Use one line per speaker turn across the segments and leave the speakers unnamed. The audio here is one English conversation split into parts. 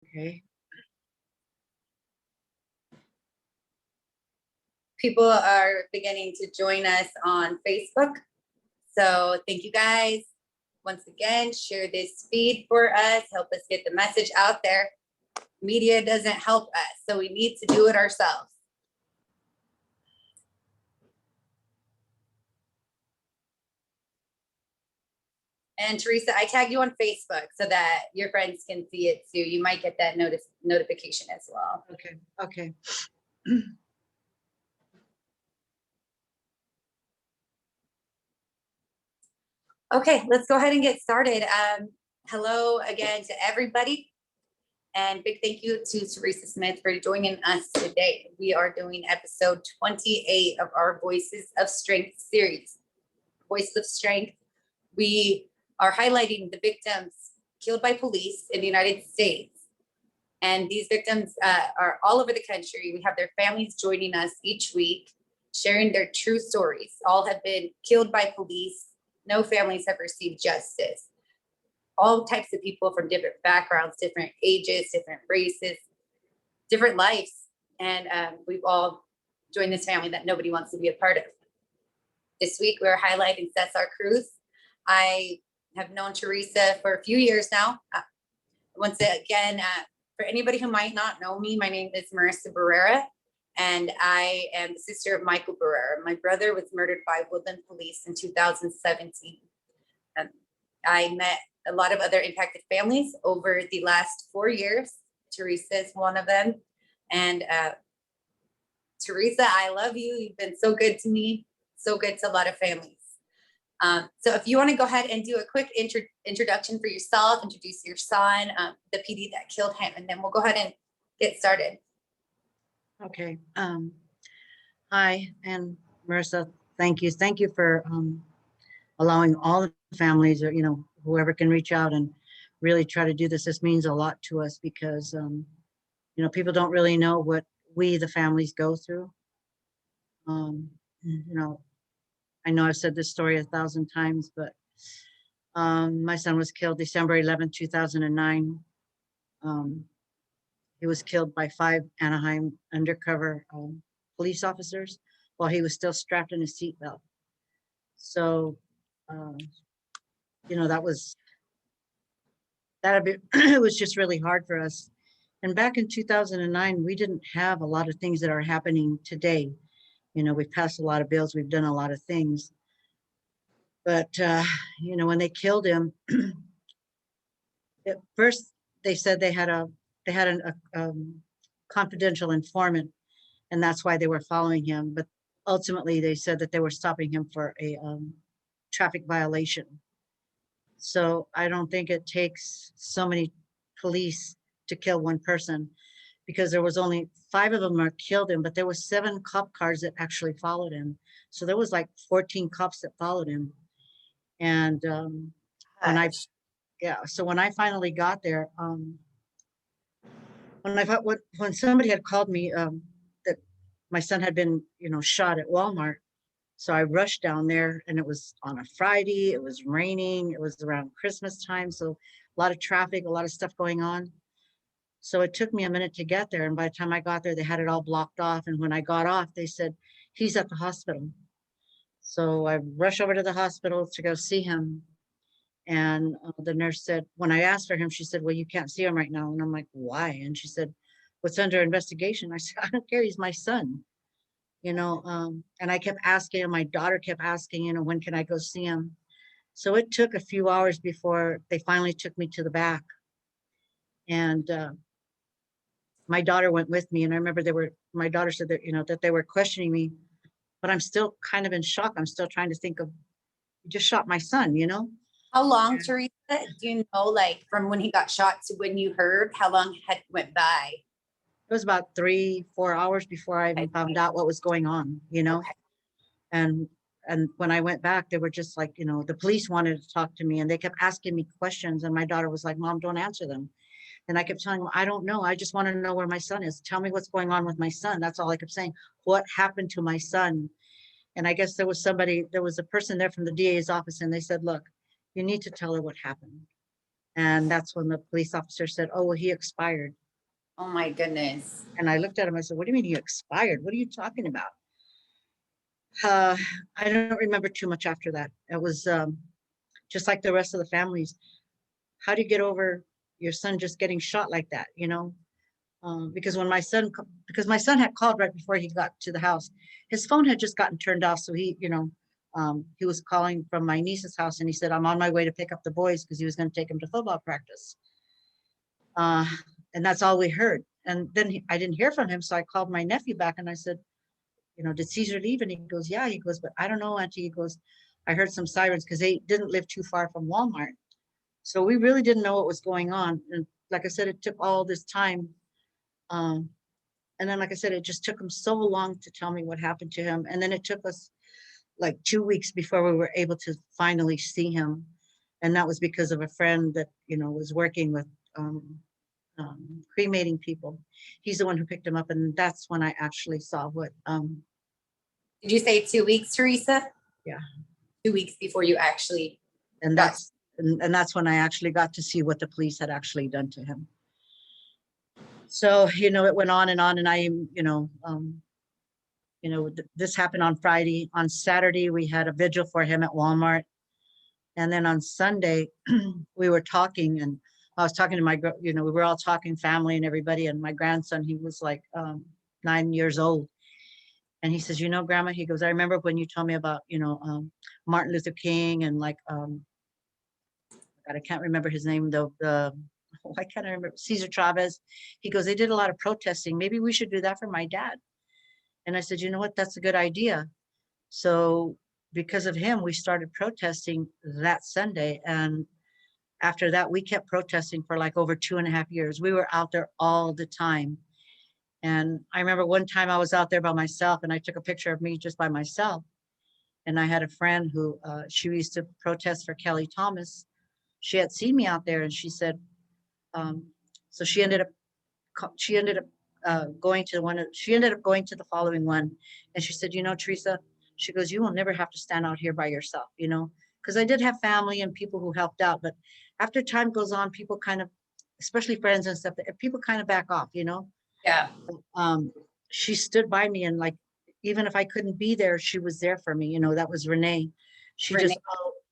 Okay.
People are beginning to join us on Facebook. So thank you guys. Once again, share this feed for us. Help us get the message out there. Media doesn't help us, so we need to do it ourselves. And Theresa, I tag you on Facebook so that your friends can see it too. You might get that notification as well.
Okay. Okay.
Okay, let's go ahead and get started. Hello again to everybody. And big thank you to Theresa Smith for joining us today. We are doing episode 28 of our Voices of Strength series. Voices of Strength. We are highlighting the victims killed by police in the United States. And these victims are all over the country. We have their families joining us each week, sharing their true stories. All have been killed by police. No families have received justice. All types of people from different backgrounds, different ages, different races, different lives. And we've all joined this family that nobody wants to be a part of. This week, we're highlighting Caesar Cruz. I have known Theresa for a few years now. Once again, for anybody who might not know me, my name is Marissa Barrera, and I am the sister of Michael Barrera. My brother was murdered by Woodland Police in 2017. I met a lot of other impacted families over the last 4 years. Theresa is one of them. And Theresa, I love you. You've been so good to me, so good to a lot of families. So if you want to go ahead and do a quick introduction for yourself, introduce your son, the PD that killed him, and then we'll go ahead and get started.
Okay. Hi, and Marissa, thank you. Thank you for allowing all the families, or whoever can reach out and really try to do this. This means a lot to us because people don't really know what we, the families, go through. I know I've said this story 1,000 times, but my son was killed December 11th, 2009. He was killed by 5 Anaheim undercover police officers while he was still strapped in a seatbelt. So, it was just really hard for us. And back in 2009, we didn't have a lot of things that are happening today. We've passed a lot of bills, we've done a lot of things. But, when they killed him, at first they said they had a confidential informant, and that's why they were following him. But ultimately, they said that they were stopping him for a traffic violation. So I don't think it takes so many police to kill one person, because there was only 5 of them that killed him, but there were 7 cop cars that actually followed him. So there was like 14 cops that followed him. And so when I finally got there, when somebody had called me that my son had been, shot at Walmart. So I rushed down there, and it was on a Friday. It was raining. It was around Christmas time. So a lot of traffic, a lot of stuff going on. So it took me a minute to get there. And by the time I got there, they had it all blocked off. And when I got off, they said, he's at the hospital. So I rushed over to the hospital to go see him. And the nurse said, when I asked for him, she said, well, you can't see him right now. And I'm like, why? And she said, what's under investigation? I said, I don't care. He's my son. And I kept asking him, my daughter kept asking, when can I go see him? So it took a few hours before they finally took me to the back. And my daughter went with me. And I remember my daughter said that, that they were questioning me, but I'm still kind of in shock. I'm still trying to think of, you just shot my son,
How long, Theresa, do you know, like from when he got shot to when you heard, how long had went by?
It was about 3-4 hours before I even found out what was going on,
Okay.
And when I went back, they were just like, the police wanted to talk to me, and they kept asking me questions. And my daughter was like, Mom, don't answer them. And I kept telling them, I don't know. I just want to know where my son is. Tell me what's going on with my son. That's all I kept saying. What happened to my son? And I guess there was a person there from the DA's office, and they said, look, you need to tell her what happened. And that's when the police officer said, oh, well, he expired.
Oh my goodness.
And I looked at him, I said, what do you mean he expired? What are you talking about? Uh, I don't remember too much after that. It was just like the rest of the families. How do you get over your son just getting shot like that, you know? Because because my son had called right before he got to the house, his phone had just gotten turned off. So he, he was calling from my niece's house and he said, I'm on my way to pick up the boys because he was going to take them to football practice. Uh, and that's all we heard. And then I didn't hear from him. So I called my nephew back and I said, did Caesar leave? And he goes, yeah. He goes, but I don't know, Auntie. He goes, I heard some sirens because they didn't live too far from Walmart. So we really didn't know what was going on. And like I said, it took all this time. And then, like I said, it just took him so long to tell me what happened to him. And then it took us like 2 weeks before we were able to finally see him. And that was because of a friend that, was working with cremating people. He's the one who picked him up. And that's when I actually saw what.
Did you say 2 weeks, Theresa?
Yeah.
2 weeks before you actually.
And that's when I actually got to see what the police had actually done to him. So, it went on and on. And I, this happened on Friday. On Saturday, we had a vigil for him at Walmart. And then on Sunday, we were talking and I was talking to we were all talking family and everybody. And my grandson, he was like 9 years old. And he says, Grandma, he goes, I remember when you told me about, Martin Luther King and like, God, I can't remember his name though. Why can't I remember? Caesar Chavez. He goes, they did a lot of protesting. Maybe we should do that for my dad. And I said, you know what? That's a good idea. So because of him, we started protesting that Sunday. And after that, we kept protesting for like over 2.5 years. We were out there all the time. And I remember one time I was out there by myself and I took a picture of me just by myself. And I had a friend who, she used to protest for Kelly Thomas. She had seen me out there and she said, so she ended up going to the following one. And she said, Theresa, she goes, you will never have to stand out here by yourself, because I did have family and people who helped out. But after time goes on, people kind of, especially friends and stuff, people kind of back off,
Yeah.
She stood by me and like, even if I couldn't be there, she was there for me. That was Renee.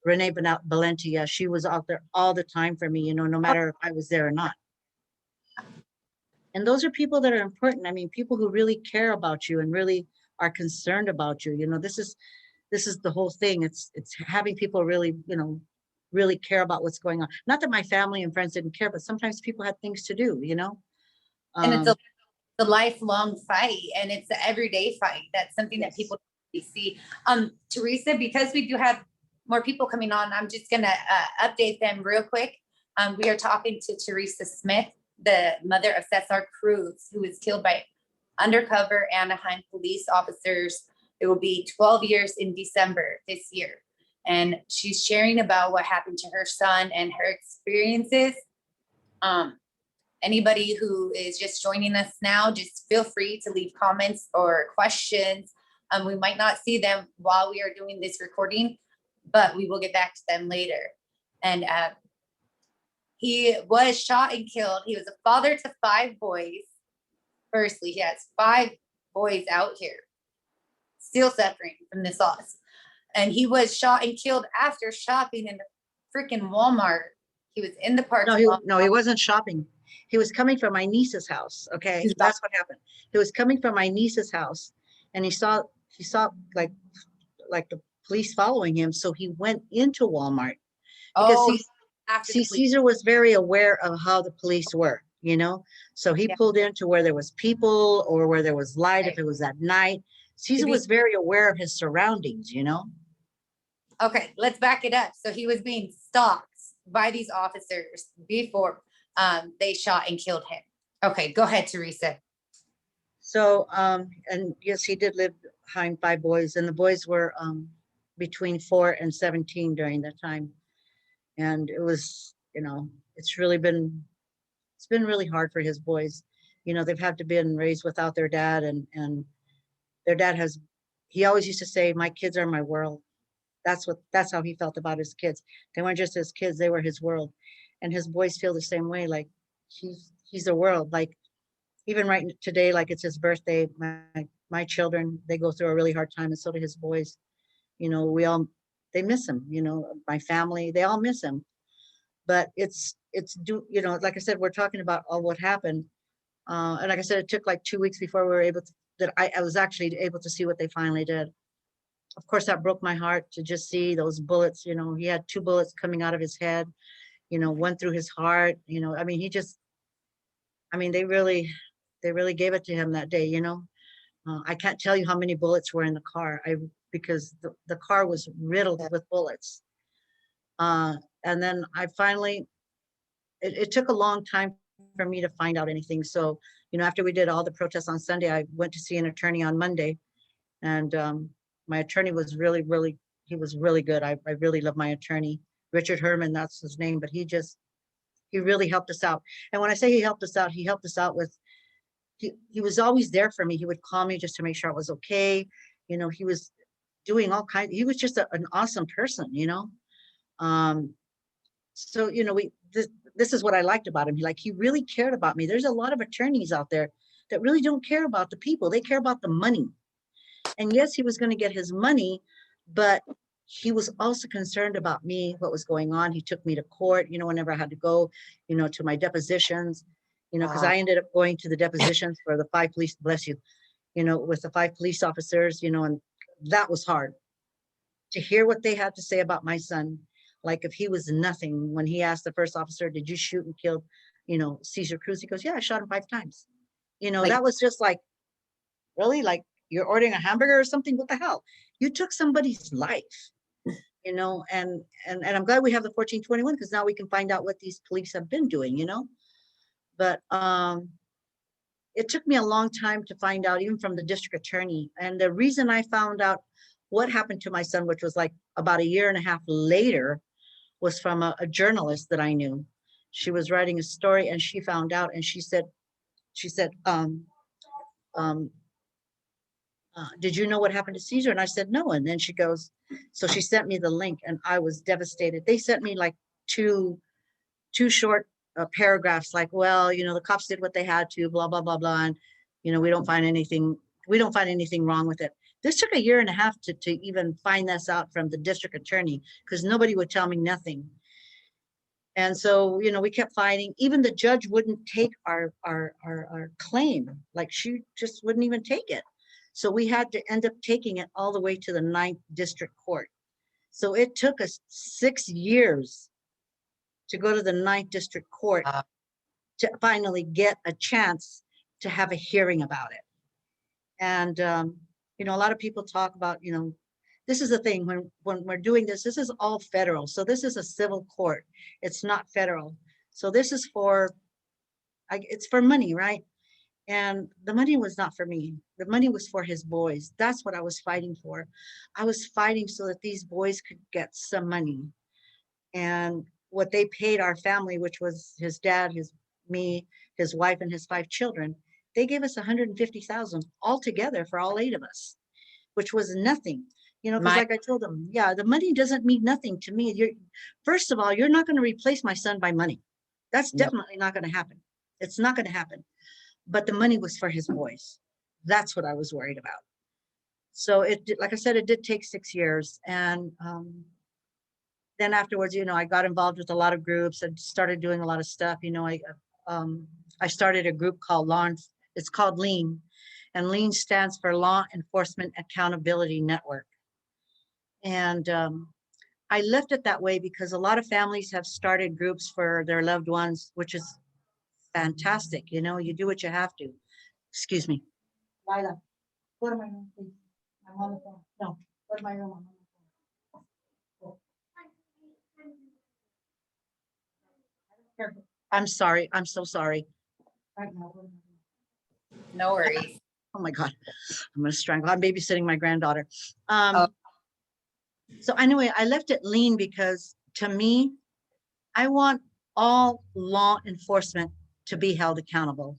Renee Valenti. Yeah, she was out there all the time for me, no matter if I was there or not. And those are people that are important. I mean, people who really care about you and really are concerned about you. This is the whole thing. It's having people really, really care about what's going on. Not that my family and friends didn't care, but sometimes people had things to do,
And it's a lifelong fight and it's an everyday fight. That's something that people see. Theresa, because we do have more people coming on, I'm just gonna update them real quick. We are talking to Theresa Smith, the mother of Caesar Cruz, who was killed by undercover Anaheim police officers. It will be 12 years in December this year. And she's sharing about what happened to her son and her experiences. Anybody who is just joining us now, just feel free to leave comments or questions. We might not see them while we are doing this recording, but we will get back to them later. And he was shot and killed. He was a father to 5 boys. Firstly, he has 5 boys out here still suffering from this loss. And he was shot and killed after shopping in the freaking Walmart. He was in the park.
No, he wasn't shopping. He was coming from my niece's house. Okay, that's what happened. He was coming from my niece's house, and he saw like the police following him. So he went into Walmart because Caesar was very aware of how the police were. So he pulled into where there was people or where there was light. If it was at night, Caesar was very aware of his surroundings.
Okay, let's back it up. So he was being stalked by these officers before they shot and killed him. Okay, go ahead, Theresa.
So, and yes, he did live behind 5 boys, and the boys were between 4 and 17 during that time. And it was, it's been really hard for his boys. They've had to been raised without their dad, and their dad he always used to say, my kids are my world. That's how he felt about his kids. They weren't just his kids, they were his world. and his boys feel the same way. Like he's the world. Like even right today, like it's his birthday. My children, they go through a really hard time, and so do his boys. You know, they miss him. You know, my family, they all miss him. But you know, like I said, we're talking about all what happened. And like I said, it took like 2 weeks before we were able to, that I was actually able to see what they finally did. Of course, that broke my heart to just see those bullets. You know, he had 2 bullets coming out of his head, you know, one through his heart. You know, I mean, they really gave it to him that day, you know. I can't tell you how many bullets were in the car. Because the car was riddled with bullets. And then it took a long time for me to find out anything. So, you know, after we did all the protests on Sunday, I went to see an attorney on Monday, and my attorney was he was really good. I really love my attorney, Richard Herman, that's his name, but he really helped us out. And when I say he helped us out with, he was always there for me. He would call me just to make sure I was okay. You know, he was doing all kinds, he was just an awesome person, you know. So, you know, this is what I liked about him. He really cared about me. There's a lot of attorneys out there that really don't care about the people. They care about the money. And yes, he was going to get his money, but he was also concerned about me, what was going on. He took me to court, you know, whenever I had to go, you know, to my depositions, you know, because I ended up going to the depositions for the 5 police, bless you, you know, with the 5 police officers, you know, and that was hard to hear what they had to say about my son. Like if he was nothing, when he asked the first officer, did you shoot and kill, you know, Caesar Cruz? He goes, yeah, I shot him 5 times. You know, that was just like, really? Like you're ordering a hamburger or something? What the hell? You took somebody's life, you know, and I'm glad we have the 1421, because now we can find out what these police have been doing, you know. But it took me a long time to find out, even from the district attorney. And the reason I found out what happened to my son, which was like about 1.5 years later, was from a journalist that I knew. She was writing a story and she found out, and she said, did you know what happened to Caesar? And I said, no. And then she goes, so she sent me the link, and I was devastated. They sent me like two short paragraphs, like, well, you know, the cops did what they had to, blah, blah, blah, blah. And, you know, we don't find anything wrong with it. This took 1.5 years to even find this out from the district attorney, because nobody would tell me nothing. And so, you know, we kept fighting. Even the judge wouldn't take our claim. Like she just wouldn't even take it. So we had to end up taking it all the way to the 9th District Court. So it took us 6 years to go to the 9th District Court to finally get a chance to have a hearing about it. And, you know, a lot of people talk about, you know, this is the thing, when we're doing this is all federal. So this is a civil court. It's not federal. So this is it's for money, right? And the money was not for me. The money was for his boys. That's what I was fighting for. I was fighting so that these boys could get some money. And what they paid our family, which was his dad, me, his wife, and his 5 children, they gave us $150,000 altogether for all 8 of us, which was nothing. You know, because like I told them, yeah, the money doesn't mean nothing to me. First of all, you're not going to replace my son by money. That's definitely not going to happen. It's not going to happen. But the money was for his boys. That's what I was worried about. So like I said, it did take 6 years. And then afterwards, you know, I got involved with a lot of groups and started doing a lot of stuff. You know, I started a group called it's called LEAN, and LEAN stands for Law Enforcement Accountability Network. And I left it that way because a lot of families have started groups for their loved ones, which is fantastic. You know, you do what you have to. Excuse me. Lila, go to my room, please. I'm on the phone. No, go to my room. I'm on the phone. Go. I'm sorry. I'm so sorry. Right now.
No worries.
Oh my God. I'm going to strangle. I'm babysitting my granddaughter. So anyway, I left it LEAN because to me, I want all law enforcement to be held accountable.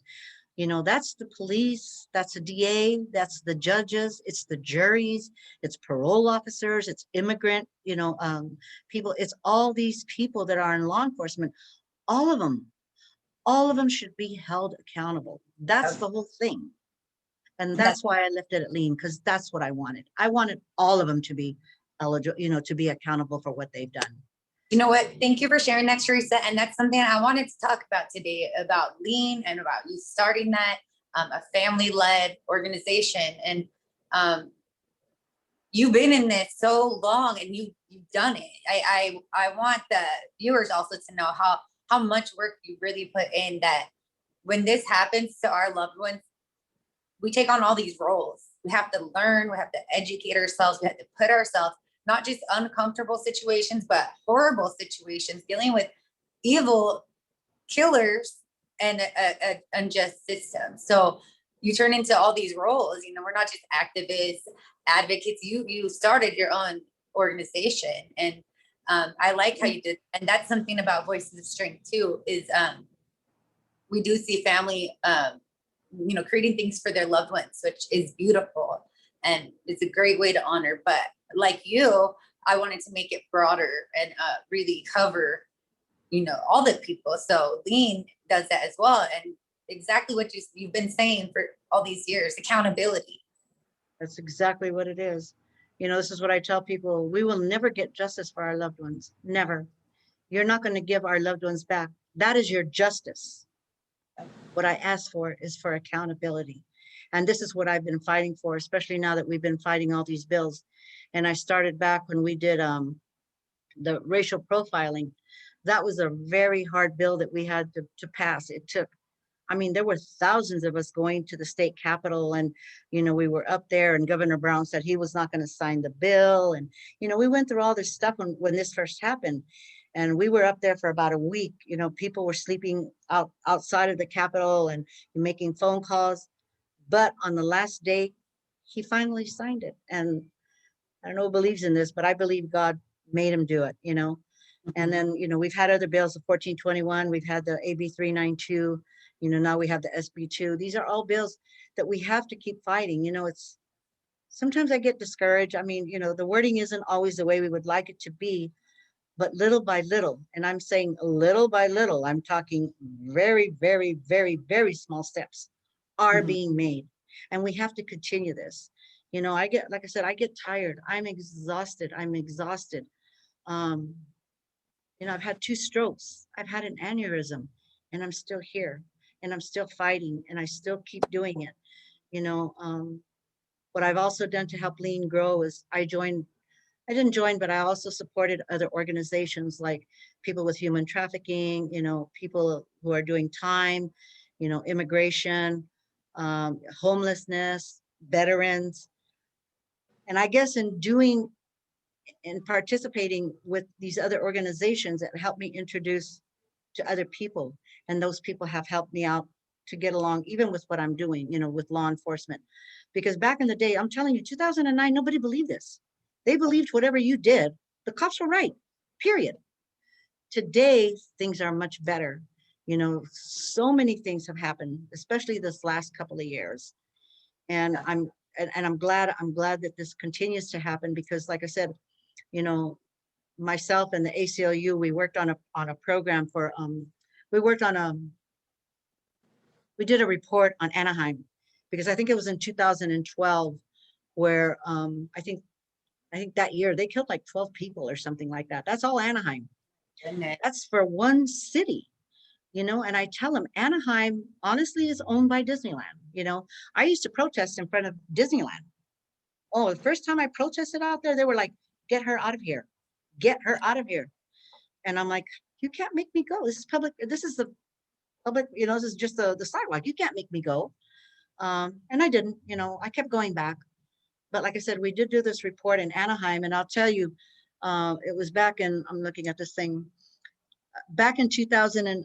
You know, that's the police, that's the DA, that's the judges, it's the juries, it's parole officers, it's immigrant, you know, people, it's all these people that are in law enforcement. All of them should be held accountable. That's the whole thing. And that's why I left it at lean, because that's what I wanted. I wanted all of them to be eligible, you know, to be accountable for what they've done.
You know what? Thank you for sharing that, Theresa. And that's something I wanted to talk about today, about lean and about you starting that, a family-led organization. And you've been in this so long and you've done it. I want the viewers also to know how much work you really put in, that when this happens to our loved ones, we take on all these roles. We have to learn, we have to educate ourselves, we have to put ourselves, not just uncomfortable situations, but horrible situations, dealing with evil killers and a unjust system. So you turn into all these roles. You know, we're not just activists, advocates. You started your own organization, and I like how you did. And that's something about Voices of Strength too. Is we do see family, you know, creating things for their loved ones, which is beautiful, and it's a great way to honor. But like you, I wanted to make it broader and really cover, you know, all the people. So lean does that as well. And exactly what you've been saying for all these years, accountability.
That's exactly what it is. You know, this is what I tell people. We will never get justice for our loved ones. Never. You're not going to give our loved ones back. That is your justice. What I ask for is for accountability. And this is what I've been fighting for, especially now that we've been fighting all these bills. And I started back when we did the racial profiling. That was a very hard bill that we had to pass. It took, I mean, there were thousands of us going to the state capitol, and, you know, we were up there, and Governor Brown said he was not going to sign the bill. And, you know, we went through all this stuff when this first happened. And we were up there for about a week. You know, people were sleeping outside of the capitol and making phone calls. But on the last day, he finally signed it. And I don't know who believes in this, but I believe God made him do it, you know. And then, you know, we've had other bills, the 1421, we've had the AB 392, you know, now we have the SB 2. These are all bills that we have to keep fighting. You know, it's sometimes I get discouraged. I mean, you know, the wording isn't always the way we would like it to be, but little by little, and I'm saying little by little, I'm talking very, very, very, very small steps are being made. And we have to continue this. You know, I get, like I said, I get tired. I'm exhausted. You know, I've had 2 strokes. I've had an aneurysm, and I'm still here, and I'm still fighting, and I still keep doing it. You know, what I've also done to help Lean grow is I didn't join, but I also supported other organizations like people with human trafficking, you know, people who are doing time, you know, immigration, homelessness, veterans. And I guess in participating with these other organizations, that helped me introduce to other people. And those people have helped me out to get along, even with what I'm doing, you know, with law enforcement. Because back in the day, I'm telling you, 2009, nobody believed this. They believed whatever you did, the cops were right, period. Today, things are much better. You know, so many things have happened, especially this last couple of years. And I'm glad that this continues to happen, because like I said, you know, myself and the ACLU, we worked on a program for, we did a report on Anaheim, because I think it was in 2012 where I think that year they killed like 12 people or something like that. That's all Anaheim. That's for one city, you know. And I tell them, Anaheim honestly is owned by Disneyland. You know, I used to protest in front of Disneyland. Oh, the first time I protested out there, they were like, get her out of here. Get her out of here. And I'm like, you can't make me go. This is public. This is the public, you know, this is just the sidewalk. You can't make me go. And I didn't, you know, I kept going back. But like I said, we did do this report in Anaheim, and I'll tell you, it was back in, I'm looking at this thing, back in 2000 and,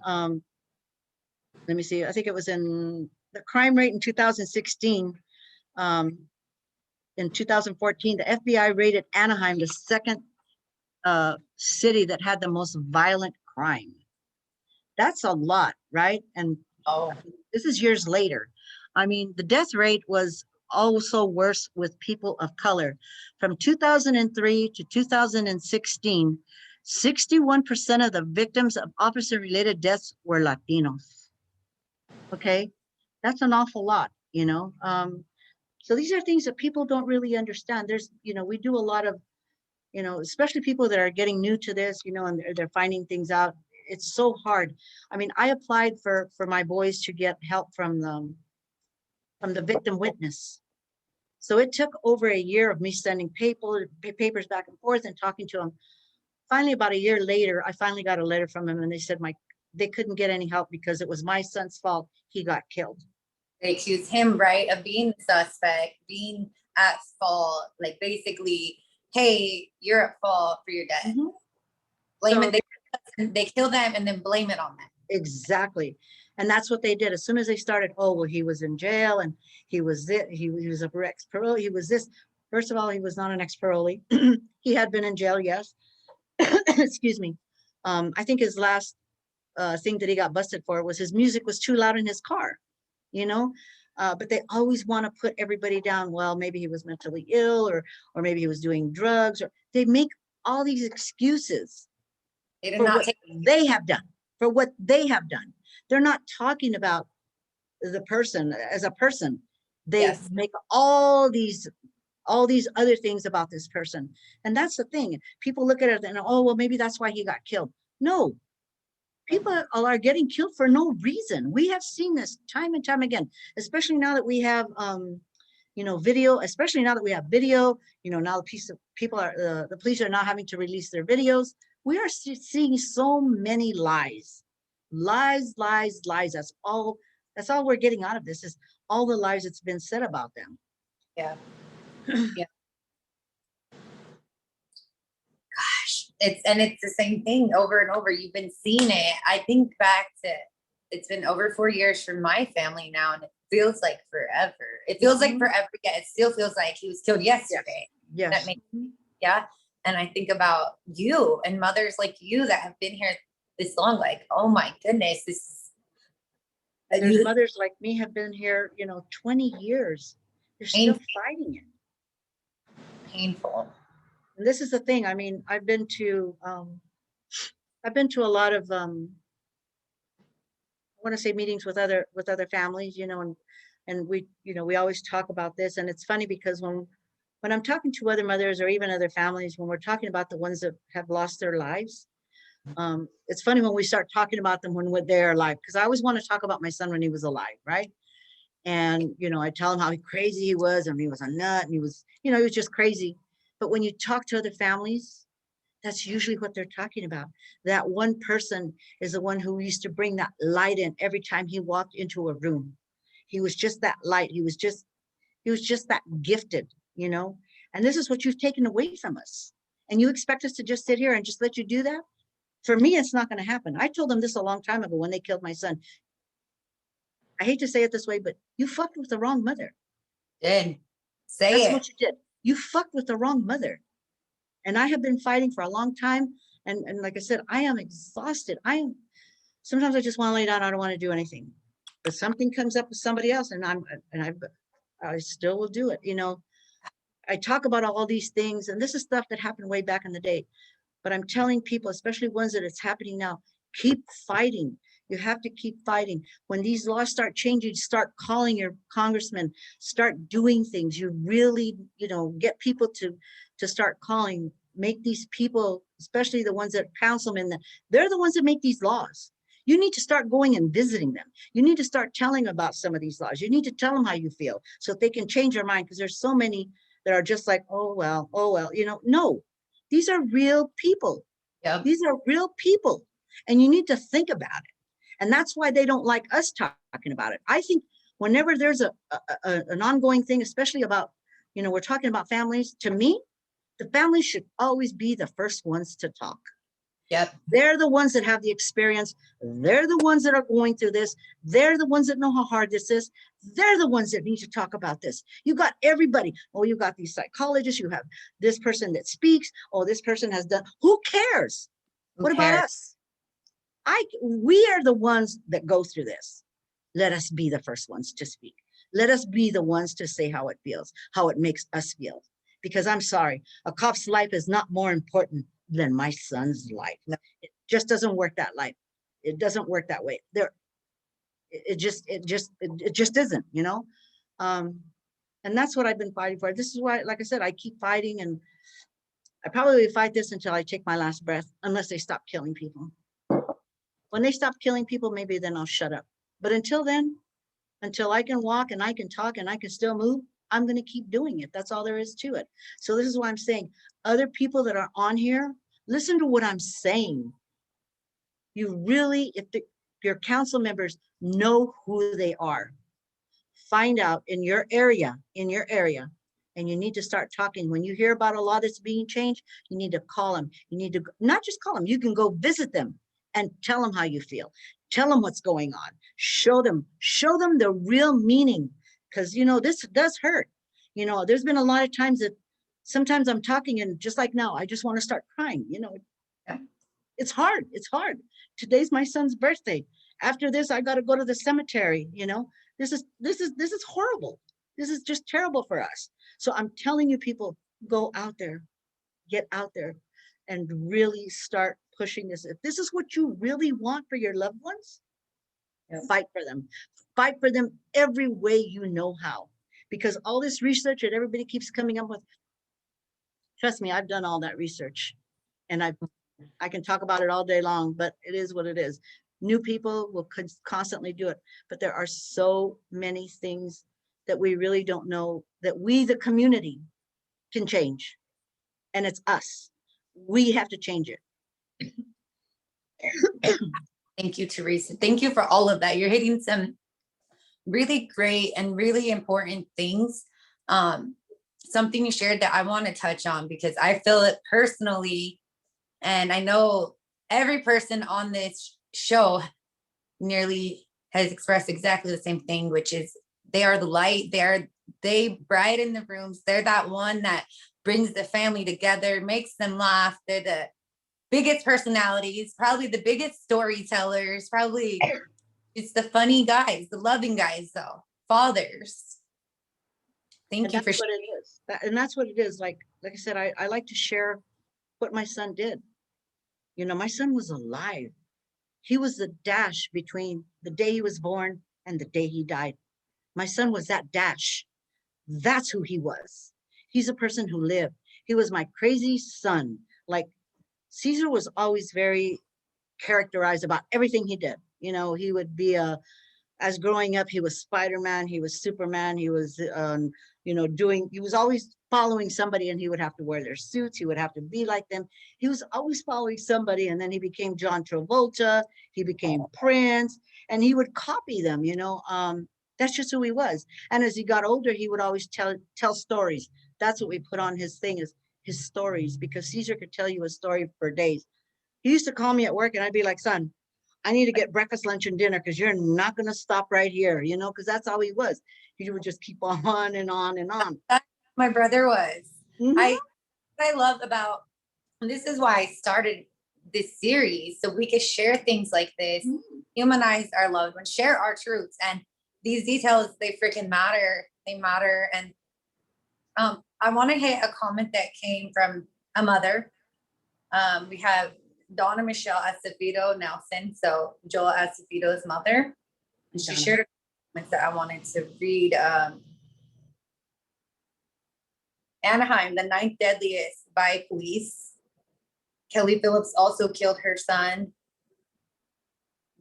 let me see, I think it was in the crime rate in 2016. In 2014, the FBI rated Anaheim the second city that had the most violent crime. That's a lot, right? And this is years later. I mean, the death rate was also worse with people of color. From 2003 to 2016, 61% of the victims of officer-related deaths were Latinos. Okay, that's an awful lot, you know. So these are things that people don't really understand. There's, you know, we do a lot of, you know, especially people that are getting new to this, you know, and they're finding things out. It's so hard. I mean, I applied for my boys to get help from the victim witness. So it took over a year of me sending papers back and forth and talking to them. Finally, about a year later, I finally got a letter from them, and they said they couldn't get any help because it was my son's fault. He got killed.
They accuse him, right, of being the suspect, being at fault, like basically, hey, you're at fault for your death.
Mm-hmm.
Blame it. They kill them and then blame it on them.
Exactly. And that's what they did. As soon as they started, oh, well, he was in jail and he was this, he was a ex-parolee, he was this. First of all, he was not an ex-parolee. He had been in jail, yes. Excuse me. I think his last thing that he got busted for was his music was too loud in his car, you know. But they always want to put everybody down. Well, maybe he was mentally ill, or maybe he was doing drugs, or they make all these excuses for what they have done, for what they have done. They're not talking about the person as a person. They make all these other things about this person. And that's the thing. People look at it and, oh, well, maybe that's why he got killed. No, people are getting killed for no reason. We have seen this time and time again, especially now that we have, you know, video, especially now that we have video, you know, now the police are now having to release their videos. We are seeing so many lies. That's all we're getting out of this, is all the lies that's been said about them.
Yeah. Yeah. Gosh, it's the same thing over and over. You've been seeing it. I think back to, it's been over 4 years for my family now, and it feels like forever. It feels like forever. Yeah, it still feels like he was killed yesterday.
Yes.
That makes, yeah. And I think about you and mothers like you that have been here this long, like, oh my goodness, this is.
There's mothers like me have been here, you know, 20 years. They're still fighting it.
Painful.
And this is the thing. I mean, I've been to a lot of I want to say meetings with other families, you know, and we, you know, we always talk about this. And it's funny because when I'm talking to other mothers or even other families, when we're talking about the ones that have lost their lives, it's funny when we start talking about them when they're alive, because I always want to talk about my son when he was alive, right? And, you know, I tell him how crazy he was, and he was a nut, and he was, you know, he was just crazy. But when you talk to other families, that's usually what they're talking about. That one person is the one who used to bring that light in every time he walked into a room. He was just that light. He was just that gifted, you know. And this is what you've taken away from us. And you expect us to just sit here and just let you do that? For me, it's not going to happen. I told them this a long time ago when they killed my son. I hate to say it this way, but you fucked with the wrong mother.
That's
what you did. You fucked with the wrong mother. And I have been fighting for a long time. And like I said, I am exhausted. Sometimes I just want to lay down. I don't want to do anything. But something comes up with somebody else, and I still will do it. You know, I talk about all these things, and this is stuff that happened way back in the day. But I'm telling people, especially ones that it's happening now, keep fighting. You have to keep fighting. When these laws start changing, start calling your congressman, start doing things. You really, you know, get people to start calling, make these people, especially the ones that councilmen, they're the ones that make these laws. You need to start going and visiting them. You need to start telling about some of these laws. You need to tell them how you feel so that they can change their mind, because there's so many that are just like, oh, well, you know. No, these are real people.
Yep.
These are real people, and you need to think about it. And that's why they don't like us talking about it. I think whenever there's an ongoing thing, especially about, you know, we're talking about families, to me, the families should always be the first ones to talk.
Yep.
They're the ones that have the experience. They're the ones that are going through this. They're the ones that know how hard this is. They're the ones that need to talk about this. You got everybody. Oh, you got these psychologists. You have this person that speaks. Oh, this person has done. Who cares? What about us? We are the ones that go through this. Let us be the first ones to speak. Let us be the ones to say how it feels, how it makes us feel. Because I'm sorry, a cop's life is not more important than my son's life. It just doesn't work that life. It doesn't work that way. It just isn't, you know? And that's what I've been fighting for. This is why, like I said, I keep fighting, and I probably fight this until I take my last breath, unless they stop killing people. When they stop killing people, maybe then I'll shut up. But until then, until I can walk and I can talk and I can still move, I'm going to keep doing it. That's all there is to it. So this is why I'm saying, other people that are on here, listen to what I'm saying. You really, if your council members know who they are, find out in your area, and you need to start talking. When you hear about a law that's being changed, you need to call them. You need to not just call them, you can go visit them and tell them how you feel. Tell them what's going on. Show them the real meaning, because, you know, this does hurt. You know, there's been a lot of times that sometimes I'm talking, and just like now, I just want to start crying. You know, it's hard. It's hard. Today's my son's birthday. After this, I got to go to the cemetery. You know, this is horrible. This is just terrible for us. So I'm telling you, people, go out there, get out there, and really start pushing this. If this is what you really want for your loved ones, fight for them. Fight for them every way you know how. Because all this research that everybody keeps coming up with, trust me, I've done all that research, and I can talk about it all day long, but it is what it is. New people will constantly do it, but there are so many things that we really don't know that we, the community, can change. And it's us. We have to change it.
Thank you, Theresa. Thank you for all of that. You're hitting some really great and really important things. Something you shared that I want to touch on, because I feel it personally, and I know every person on this show nearly has expressed exactly the same thing, which is they are the light. They brighten the rooms. They're that one that brings the family together, makes them laugh. They're the biggest personalities, probably the biggest storytellers, probably it's the funny guys, the loving guys, though, fathers. Thank you for
sharing. What it is. And that's what it is. Like I said, I like to share what my son did. You know, my son was alive. He was the dash between the day he was born and the day he died. My son was that dash. That's who he was. He's a person who lived. He was my crazy son. Like, Caesar was always very characterized about everything he did. You know, he would be as growing up, he was Spider-Man, he was Superman, he was, you know, he was always following somebody, and he would have to wear their suits. He would have to be like them. He was always following somebody, and then he became John Travolta, he became Prince, and he would copy them, you know. That's just who he was. And as he got older, he would always tell stories. That's what we put on his thing, is his stories, because Caesar could tell you a story for days. He used to call me at work, and I'd be like, son, I need to get breakfast, lunch, and dinner, because you're not going to stop right here, you know, because that's how he was. He would just keep on and on and on.
My brother was. What I love about, and this is why I started this series, so we could share things like this, humanize our loved ones, share our truths, and these details, they freaking matter. They matter. And I want to hit a comment that came from a mother. We have Donna Michelle Acevedo Nelson, so Joel Acevedo's mother. And she shared a comment that I wanted to read. Anaheim, the 9th deadliest by police. Kelly Phillips also killed her son.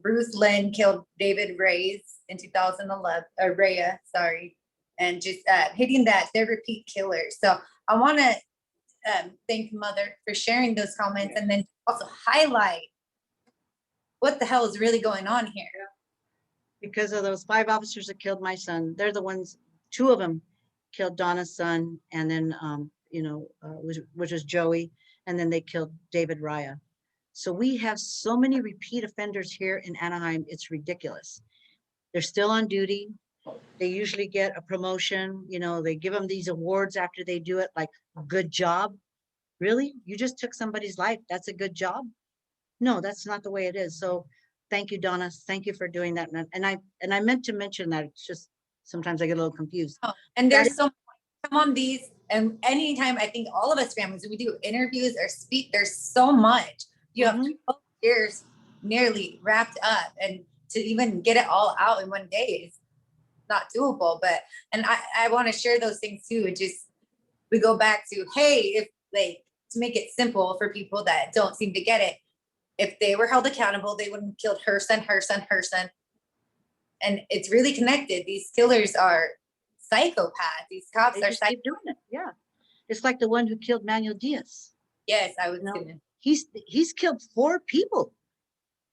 Bruce Lynn killed David Reyes in 2011, Rhea, sorry. And just hitting that, they're repeat killers. So I want to thank Mother for sharing those comments, and then also highlight what the hell is really going on here.
Because of those 5 officers that killed my son, they're the ones, 2 of them killed Donna's son, and then, you know, which was Joey, and then they killed David Raya. So we have so many repeat offenders here in Anaheim, it's ridiculous. They're still on duty. They usually get a promotion. You know, they give them these awards after they do it, like good job. Really? You just took somebody's life. That's a good job? No, that's not the way it is. So thank you, Donna. Thank you for doing that. And I meant to mention that. It's just sometimes I get a little confused.
Oh, and there's so come on these And anytime, I think all of us families, we do interviews or speak, there's so much. You have 12 years nearly wrapped up, and to even get it all out in one day is not doable. But, and I want to share those things too. It just, we go back to, hey, if like, to make it simple for people that don't seem to get it, if they were held accountable, they wouldn't have killed her son, her son, her son. And it's really connected. These killers are psychopaths. These cops
They
are
just keep doing it. Yeah. It's like the one who killed Manuel Diaz.
Yes, I was
You know,
gonna.
he's killed 4 people.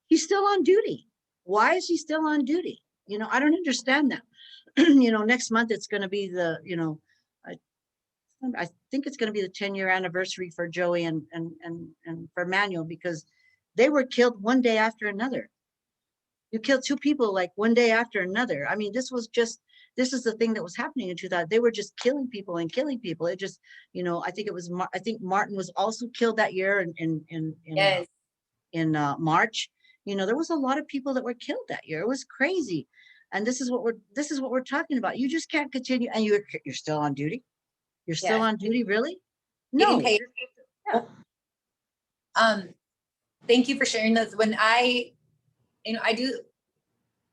He's still on duty. Why is he still on duty? You know, I don't understand that. You know, next month it's going to be the, you know, I think it's going to be the 10-year anniversary for Joey and for Manuel, because they were killed one day after another. You killed 2 people like one day after another. I mean, this is the thing that was happening in 2000. They were just killing people and killing people. It just, you know, I think Martin was also killed that year
Yes.
in March. You know, there was a lot of people that were killed that year. It was crazy. And this is what we're talking about. You just can't continue, and you're still on duty. You're still on duty, really?
Getting
No.
paid.
Yeah.
Thank you for sharing those. When I do,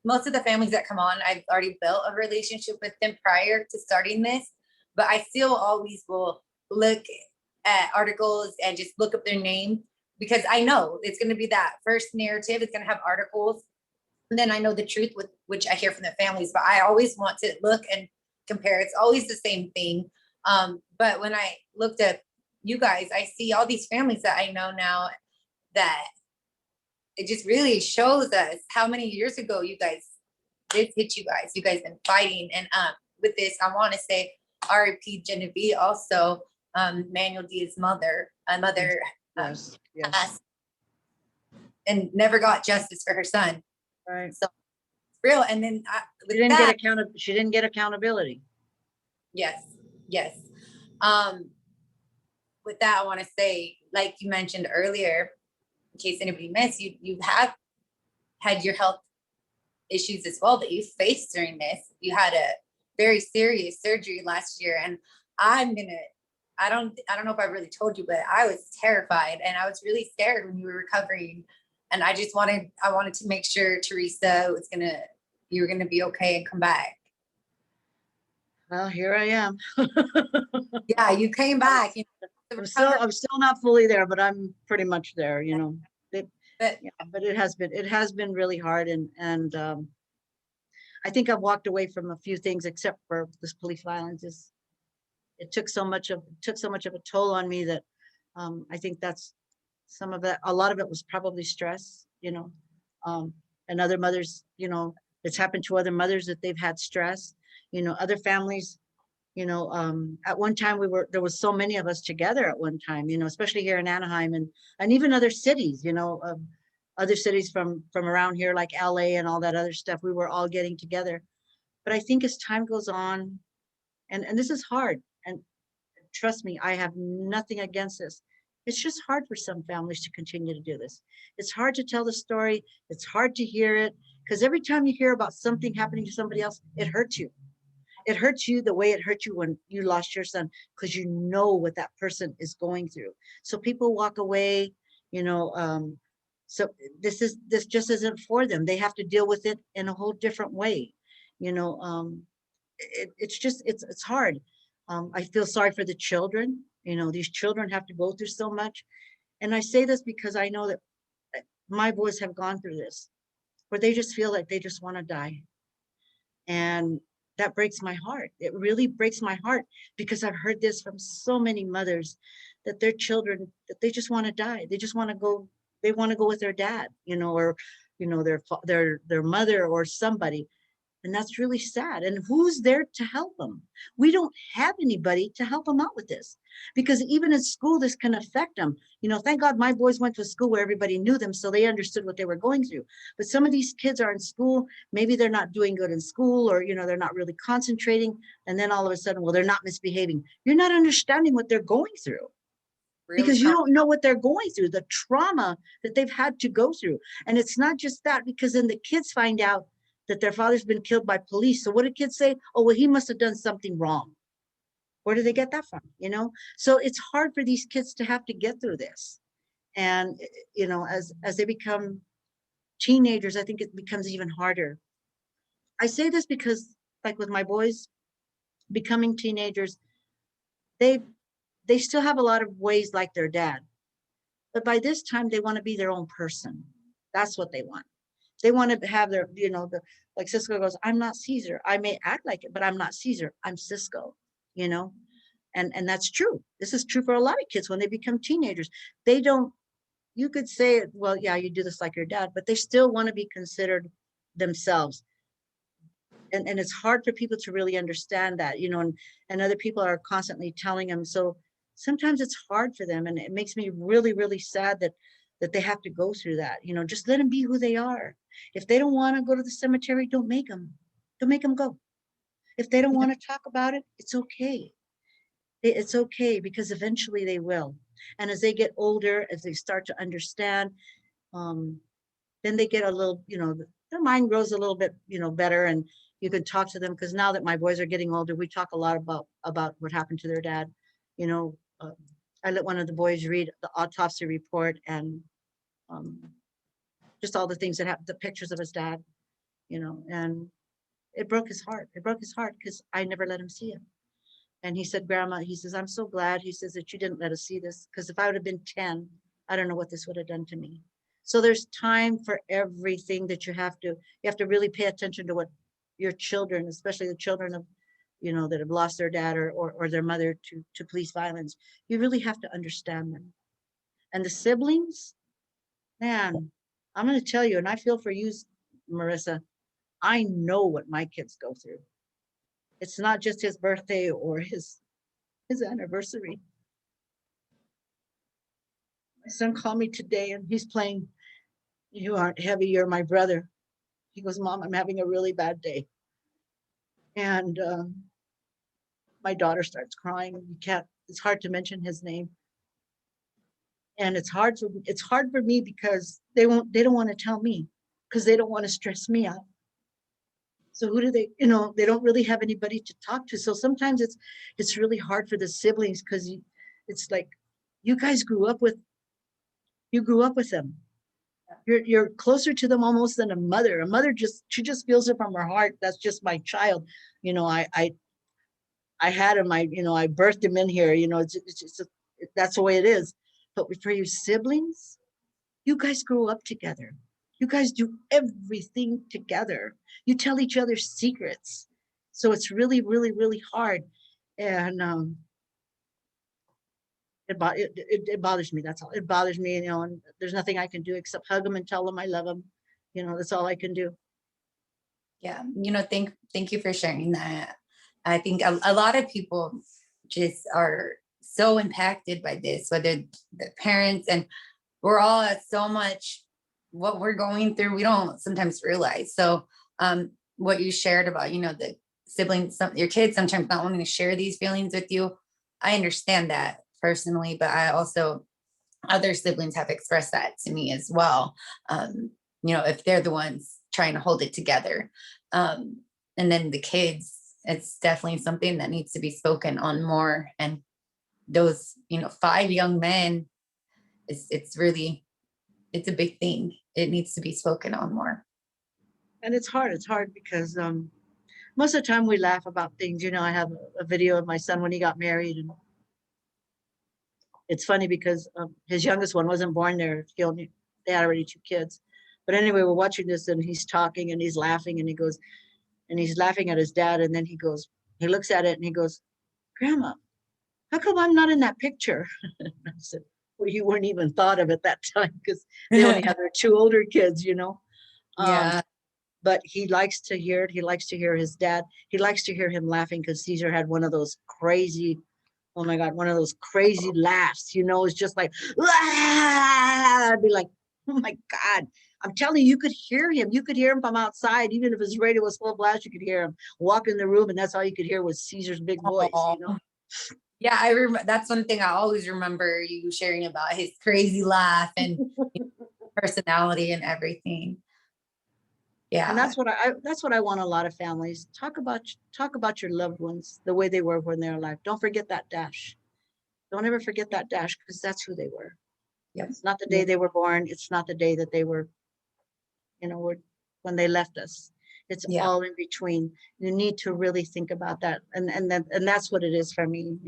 most of the families that come on, I've already built a relationship with them prior to starting this, but I still always will look at articles and just look up their name, because I know it's going to be that first narrative. It's going to have articles, and then I know the truth, with which I hear from the families, but I always want to look and compare. It's always the same thing. But when I looked at you guys, I see all these families that I know now, that it just really shows us how many years ago this hit you guys. You guys been fighting. And with this, I want to say R.I.P. Genevieve, also Manuel Diaz's mother,
Yes.
passed and never got justice for her son.
Right.
So it's real. And then
she didn't get accountability.
Yes. With that, I want to say, like you mentioned earlier, in case anybody missed, you have had your health issues as well that you faced during this. You had a very serious surgery last year, and I don't know if I really told you, but I was terrified, and I was really scared when you were recovering, and I wanted to make sure Theresa you were gonna be okay and come back.
Well, here I am.
Yeah, you came back.
I'm still not fully there, but I'm pretty much there, you know. But it has been really hard, and I think I've walked away from a few things, except for this police violence. It took so much of a toll on me that I think that's some of it. A lot of it was probably stress, you know, and other mothers, you know, it's happened to other mothers that they've had stress, you know, other families. You know, at one time there was so many of us together at one time, you know, especially here in Anaheim and even other cities, you know, other cities from around here, like LA and all that other stuff. We were all getting together. But I think as time goes on, and this is hard, and trust me, I have nothing against this. It's just hard for some families to continue to do this. It's hard to tell the story. It's hard to hear it, because every time you hear about something happening to somebody else, it hurts you. It hurts you the way it hurt you when you lost your son, because you know what that person is going through. So people walk away, you know, so this just isn't for them. They have to deal with it in a whole different way. You know, it's hard. I feel sorry for the children. You know, these children have to go through so much. And I say this because I know that my boys have gone through this, where they just feel like they just want to die. And that breaks my heart. It really breaks my heart, because I've heard this from so many mothers, that their children, that they just want to die. They just want to go, they want to go with their dad, you know, or, you know, their mother or somebody. And that's really sad. And who's there to help them? We don't have anybody to help them out with this, because even in school, this can affect them. You know, thank God my boys went to a school where everybody knew them, so they understood what they were going through. But some of these kids are in school, maybe they're not doing good in school, or, you know, they're not really concentrating. And then all of a sudden, well, they're not misbehaving. You're not understanding what they're going through, because you don't know what they're going through, the trauma that they've had to go through. And it's not just that, because then the kids find out that their father's been killed by police. So what do kids say? Oh, well, he must have done something wrong. Where do they get that from? So it's hard for these kids to have to get through this. And, as they become teenagers, I think it becomes even harder. I say this because, like with my boys becoming teenagers, they still have a lot of ways like their dad. But by this time, they want to be their own person. That's what they want. They want to have their, like Cisco goes, I'm not Caesar. I may act like it, but I'm not Caesar. I'm Cisco, and that's true. This is true for a lot of kids when they become teenagers. They don't, you could say, well, yeah, you do this like your dad, but they still want to be considered themselves. And it's hard for people to really understand that, and other people are constantly telling them. So sometimes it's hard for them. And it makes me really, really sad that they have to go through that. Just let them be who they are. If they don't want to go to the cemetery, don't make them go. If they don't want to talk about it, it's okay. It's okay, because eventually they will. And as they get older, as they start to understand, then they get a little, their mind grows a little bit, better, and you can talk to them. Because now that my boys are getting older, we talk a lot about what happened to their dad. I let one of the boys read the autopsy report, and just all the things that happened, the pictures of his dad, and it broke his heart. It broke his heart because I never let him see it. And he said, Grandma, he says, I'm so glad, he says, that you didn't let us see this, because if I would have been 10, I don't know what this would have done to me. So there's time for everything that you have to really pay attention to what your children, especially the children of, that have lost their dad or their mother to police violence. You really have to understand them. And the siblings, man, I'm going to tell you, and I feel for you, Marissa, I know what my kids go through. It's not just his birthday or his anniversary. My son called me today and he's playing, You Aren't Heavy, You're My Brother. He goes, Mom, I'm having a really bad day. And my daughter starts crying. It's hard to mention his name. And it's hard for me because they don't want to tell me, because they don't want to stress me out. So who do they, they don't really have anybody to talk to. So sometimes it's really hard for the siblings, because it's like you guys grew up with them. You're closer to them almost than a mother. A mother she just feels it from her heart. That's just my child. I had him. I birthed him in here. That's the way it is. But for your siblings, you guys grew up together. You guys do everything together. You tell each other secrets. So it's really, really, really hard. And it bothers me. That's all. It bothers me, and there's nothing I can do except hug them and tell them I love them. That's all I can do.
Yeah. Thank you for sharing that. I think a lot of people just are so impacted by this, whether the parents, and we're all at so much what we're going through, we don't sometimes realize. So what you shared about, the siblings, your kids sometimes not wanting to share these feelings with you, I understand that personally, but I also, other siblings have expressed that to me as well. If they're the ones trying to hold it together. And then the kids, it's definitely something that needs to be spoken on more. And those, 5 young men, it's a big thing. It needs to be spoken on more.
And it's hard because most of the time we laugh about things. I have a video of my son when he got married, and it's funny because his youngest one wasn't born there. They had already 2 kids. But anyway, we're watching this and he's talking and he's laughing and he's laughing at his dad. And then he looks at it and he goes, Grandma, how come I'm not in that picture? I said, well, you weren't even thought of at that time, because they only have their 2 older kids,
Yeah.
But he likes to hear it. He likes to hear his dad. He likes to hear him laughing, because Caesar had one of those crazy, oh my God, one of those crazy laughs, it's just like, I'd be like, oh my God. I'm telling you, you could hear him. You could hear him from outside. Even if his radio was full blast, you could hear him walk in the room, and that's all you could hear was Caesar's big voice,
Yeah, I remember. That's one thing I always remember you sharing about, his crazy laugh and personality and everything.
And
Yeah.
that's what I want a lot of families. Talk about your loved ones the way they were when they're alive. Don't forget that dash. Don't ever forget that dash because that's who they were.
Yep.
It's not the day they were born. It's not the day that they were, were when they left us. It's
Yeah.
all in between. You need to really think about that. And that's what it is for me,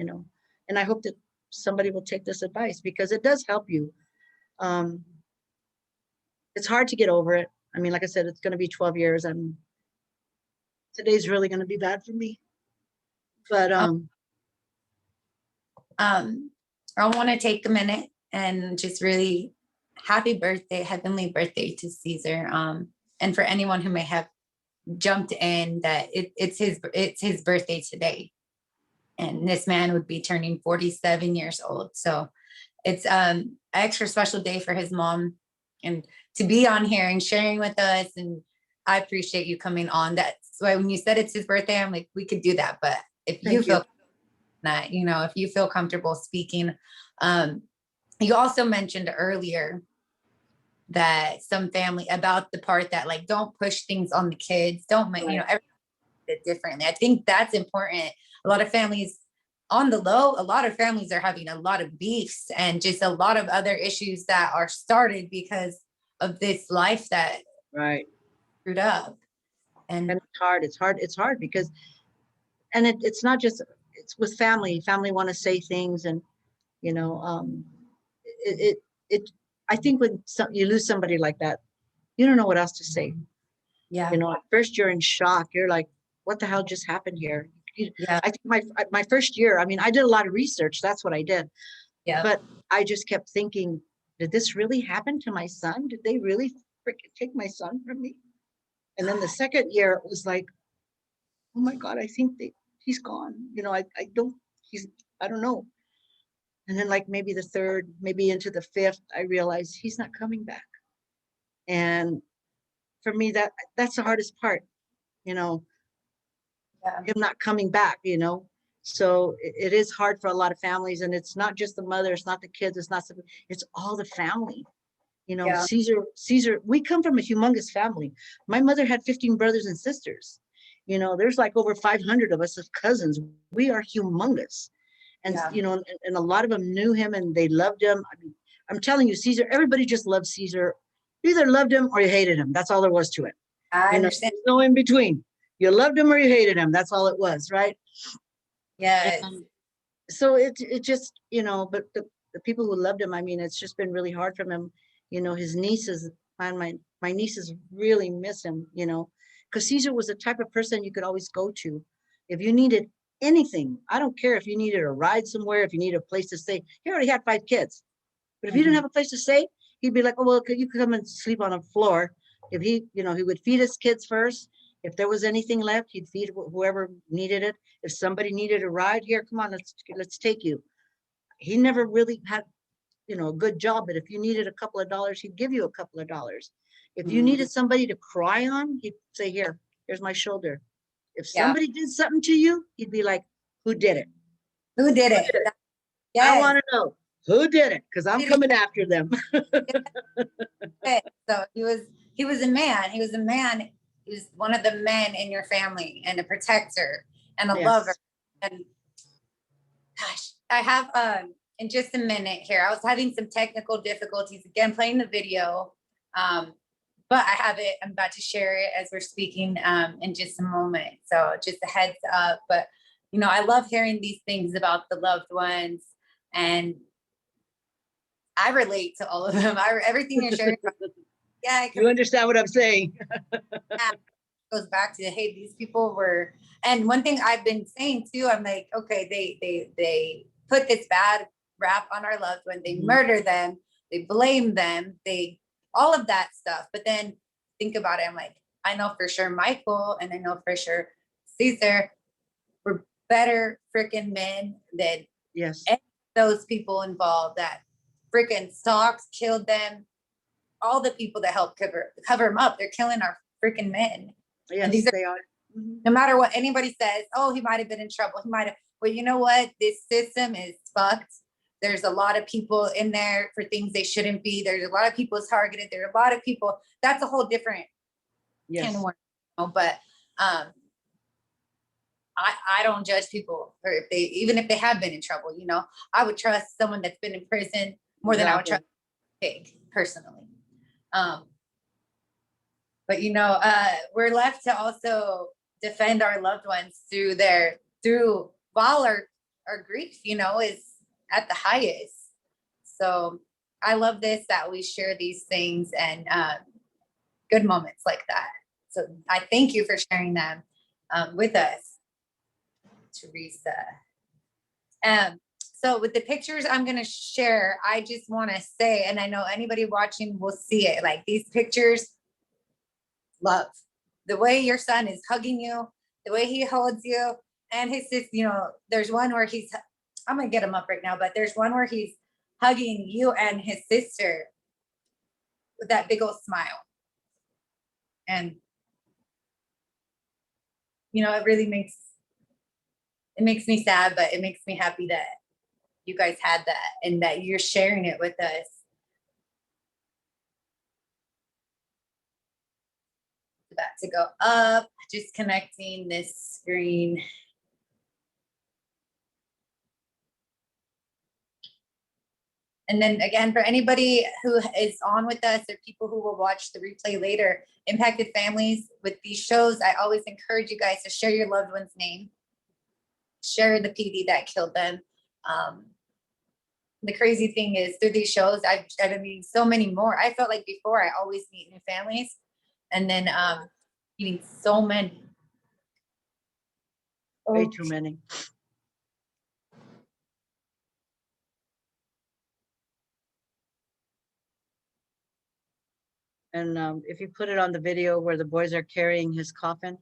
And I hope that somebody will take this advice because it does help you. Um, it's hard to get over it. I mean, like I said, it's going to be 12 years and today's really going to be bad for me. But
I want to take a minute and just really happy birthday, heavenly birthday to Caesar. And for anyone who may have jumped in that it's his birthday today. And this man would be turning 47 years old. So it's an extra special day for his mom and to be on here and sharing with us. And I appreciate you coming on. That's why when you said it's his birthday, I'm like, we could do that. But if you feel that, if you feel comfortable speaking, you also mentioned earlier that some family about the part that like, don't push things on the kids. Don't make, everything differently. I think that's important. A lot of families on the low, a lot of families are having a lot of beefs and just a lot of other issues that are started because of this life that screwed up. And
it's hard because, and it's not just, it's with family want to say things and, it I think when you lose somebody like that, you don't know what else to say.
Yeah.
At first you're in shock. You're like, what the hell just happened here?
Yeah.
I think my first year, I mean, I did a lot of research. That's what I did.
Yeah.
But I just kept thinking, did this really happen to my son? Did they really freaking take my son from me? And then the second year, it was like, oh my God, I think he's gone. I don't know. And then like maybe the third, maybe into the fifth, I realized he's not coming back. And for me, that's the hardest part, him not coming back, So it is hard for a lot of families, and it's not just the mother, it's not the kids, it's all the family. Caesar, we come from a humongous family. My mother had 15 brothers and sisters. There's like over 500 of us as cousins. We are humongous. And, and a lot of them knew him and they loved him. I mean, I'm telling you, Caesar, everybody just loved Caesar. You either loved him or you hated him. That's all there was to it.
I understand.
There's no in between. You loved him or you hated him. That's all it was, right?
Yeah.
So it just, but the people who loved him, I mean, it's just been really hard for him. His nieces, my nieces really miss him, because Caesar was the type of person you could always go to. If you needed anything, I don't care if you needed a ride somewhere, if you needed a place to stay. He already had 5 kids. But if you didn't have a place to stay, he'd be like, oh, well, you could come and sleep on the floor. If he would feed his kids first. If there was anything left, he'd feed whoever needed it. If somebody needed a ride, here, come on, let's take you. He never really had, a good job, but if you needed a couple of dollars, he'd give you a couple of dollars. If you needed somebody to cry on, he'd say, here's my shoulder. If somebody did something to you, he'd be like, who did it?
Who did it?
Yes. I want to know who did it, because I'm coming after them.
So he was a man. He was a man. He was one of the men in your family and a protector and a lover. And gosh, I have in just a minute here, I was having some technical difficulties again playing the video. But I have it. I'm about to share it as we're speaking in just a moment. So just a heads up. But, I love hearing these things about the loved ones. And I relate to all of them. Everything you're sharing. Yeah.
You understand what I'm saying?
Yeah, goes back to, hey, these people were. And one thing I've been saying too, I'm like, okay, they put this bad rap on our loved one. They murder them. They blame them. All of that stuff. But then think about it. I'm like, I know for sure Michael and I know for sure Caesar were better freaking men than those people involved that freaking stalked, killed them. All the people that helped cover them up. They're killing our freaking men.
Yes, they are.
No matter what anybody says, oh, he might have been in trouble. He might have. Well, you know what? This system is fucked. There's a lot of people in there for things they shouldn't be. There's a lot of people targeted. There are a lot of people. That's a whole different
Yes.
of wonder, but I don't judge people, or even if they have been in trouble, I would trust someone that's been in prison more than I would trust a pig personally. But we're left to also defend our loved ones through while our grief, is at the highest. So I love this, that we share these things and good moments like that. So I thank you for sharing them with us, Theresa. So with the pictures I'm going to share, I just want to say, and I know anybody watching will see it, like these pictures, love. The way your son is hugging you, the way he holds you, and his sister, there's one where I'm going to get him up right now, but there's one where he's hugging you and his sister with that big old smile. And, it really makes me sad, but it makes me happy that you guys had that and that you're sharing it with us. About to go up, just connecting this screen. And then again, for anybody who is on with us or people who will watch the replay later, impacted families with these shows, I always encourage you guys to share your loved one's name, share the PD that killed them. The crazy thing is, through these shows, I've meeting so many more. I felt like before I always meet new families, and then meeting so many.
Way too many. And if you put it on the video where the boys are carrying his coffin.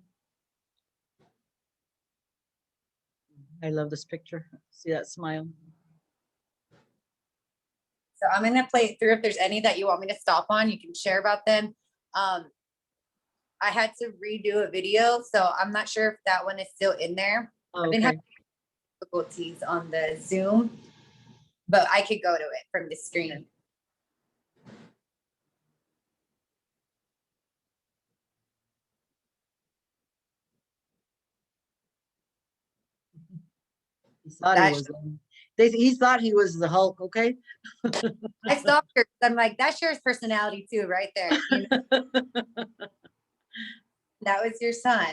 I love this picture. See that smile?
So I'm going to play it through. If there's any that you want me to stop on, you can share about them. I had to redo a video, so I'm not sure if that one is still in there.
Oh,
I've been having difficulties on the Zoom, but I could go to it from the screen.
He thought he was the Hulk, okay?
I stalked her. I'm like, that's your personality too, right there. That was your son.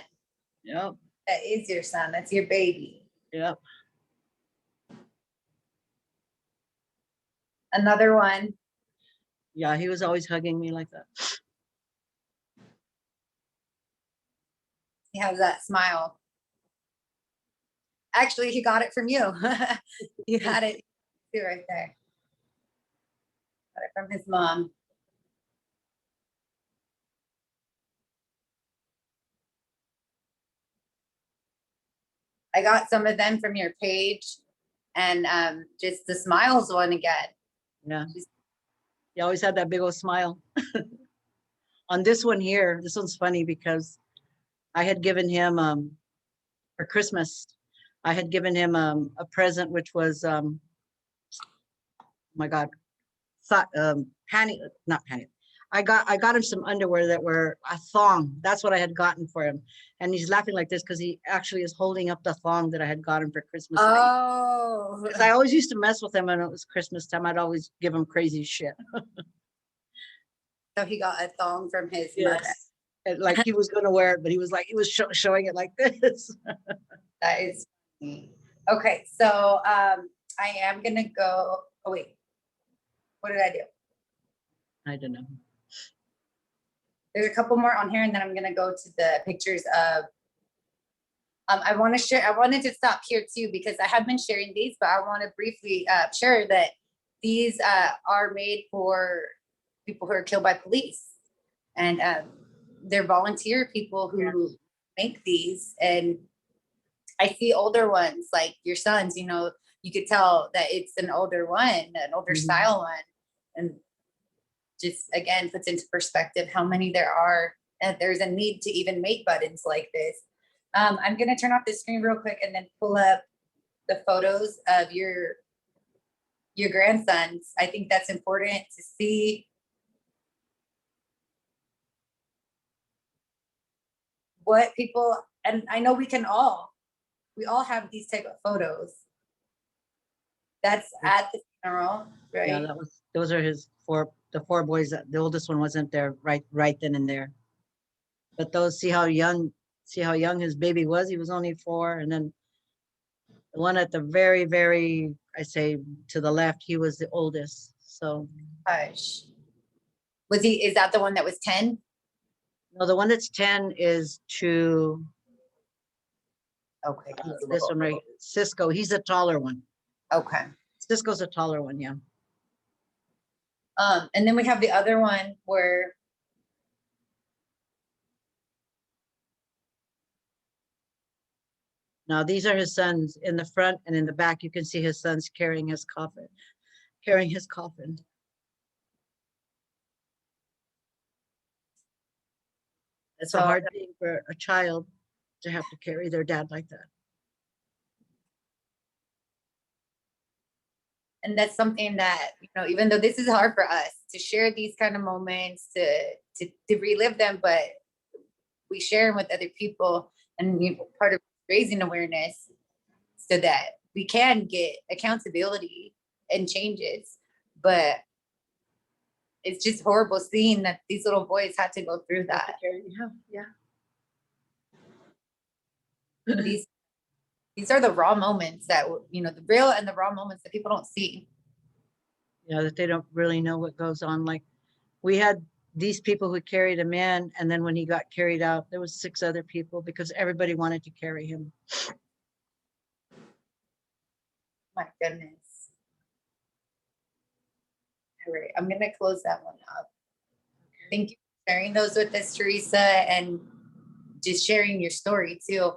Yep.
That is your son. That's your baby.
Yep.
Another one.
Yeah, he was always hugging me like that.
He has that smile. Actually, he got it from you. You had it too right there. Got it from his mom. I got some of them from your page, and just the smiles one again.
Yeah. He always had that big old smile. On this one here, this one's funny because I had given him for Christmas, I had given him a present, which was oh my God, panty, not panty. I got him some underwear that were a thong. That's what I had gotten for him. And he's laughing like this because he actually is holding up the thong that I had got him for Christmas.
Oh.
Because I always used to mess with him when it was Christmas time. I'd always give him crazy shit.
So he got a thong from his
Yes.
mother.
And like he was going to wear it, but he was showing it like this.
That is funny. Okay, so I am going to go. Oh, wait. What did I do?
I don't know.
There's a couple more on here, and then I'm going to go to the pictures of. I want to share. I wanted to stop here too because I have been sharing these, but I want to briefly share that these are made for people who are killed by police, and they're volunteer people who make these. And I see older ones like your sons. You could tell that it's an older one, an older style one, and just again puts into perspective how many there are, and there's a need to even make buttons like this. I'm going to turn off the screen real quick and then pull up the photos of your grandsons. I think that's important to see. what people, and I know we all have these type of photos. That's at the funeral, right?
Yeah, those are the four boys. The oldest one wasn't there right then and there. But those, see how young his baby was. He was only 4, and then the one at the very, very, I say to the left, he was the oldest. So
Gosh. Is that the one that was 10?
no, the one that's 10 is to
Okay.
this one right, Cisco. He's a taller one.
Okay.
Cisco's a taller one, yeah.
And then we have the other one where
Now these are his sons in the front, and in the back you can see his sons carrying his coffin. It's a hard thing for a child to have to carry their dad like that.
and that's something that, even though this is hard for us to share these kind of moments, to relive them, but we share them with other people, and part of raising awareness so that we can get accountability and changes. But it's just horrible seeing that these little boys had to go through that.
Yeah.
These are the raw moments that, the real and the raw moments that people don't see.
Yeah, that they don't really know what goes on. Like, we had these people who carried him in, and then when he got carried out, there was 6 other people because everybody wanted to carry him.
My goodness. All right, I'm gonna close that one up. Thank you for sharing those with us, Theresa, and just sharing your story too.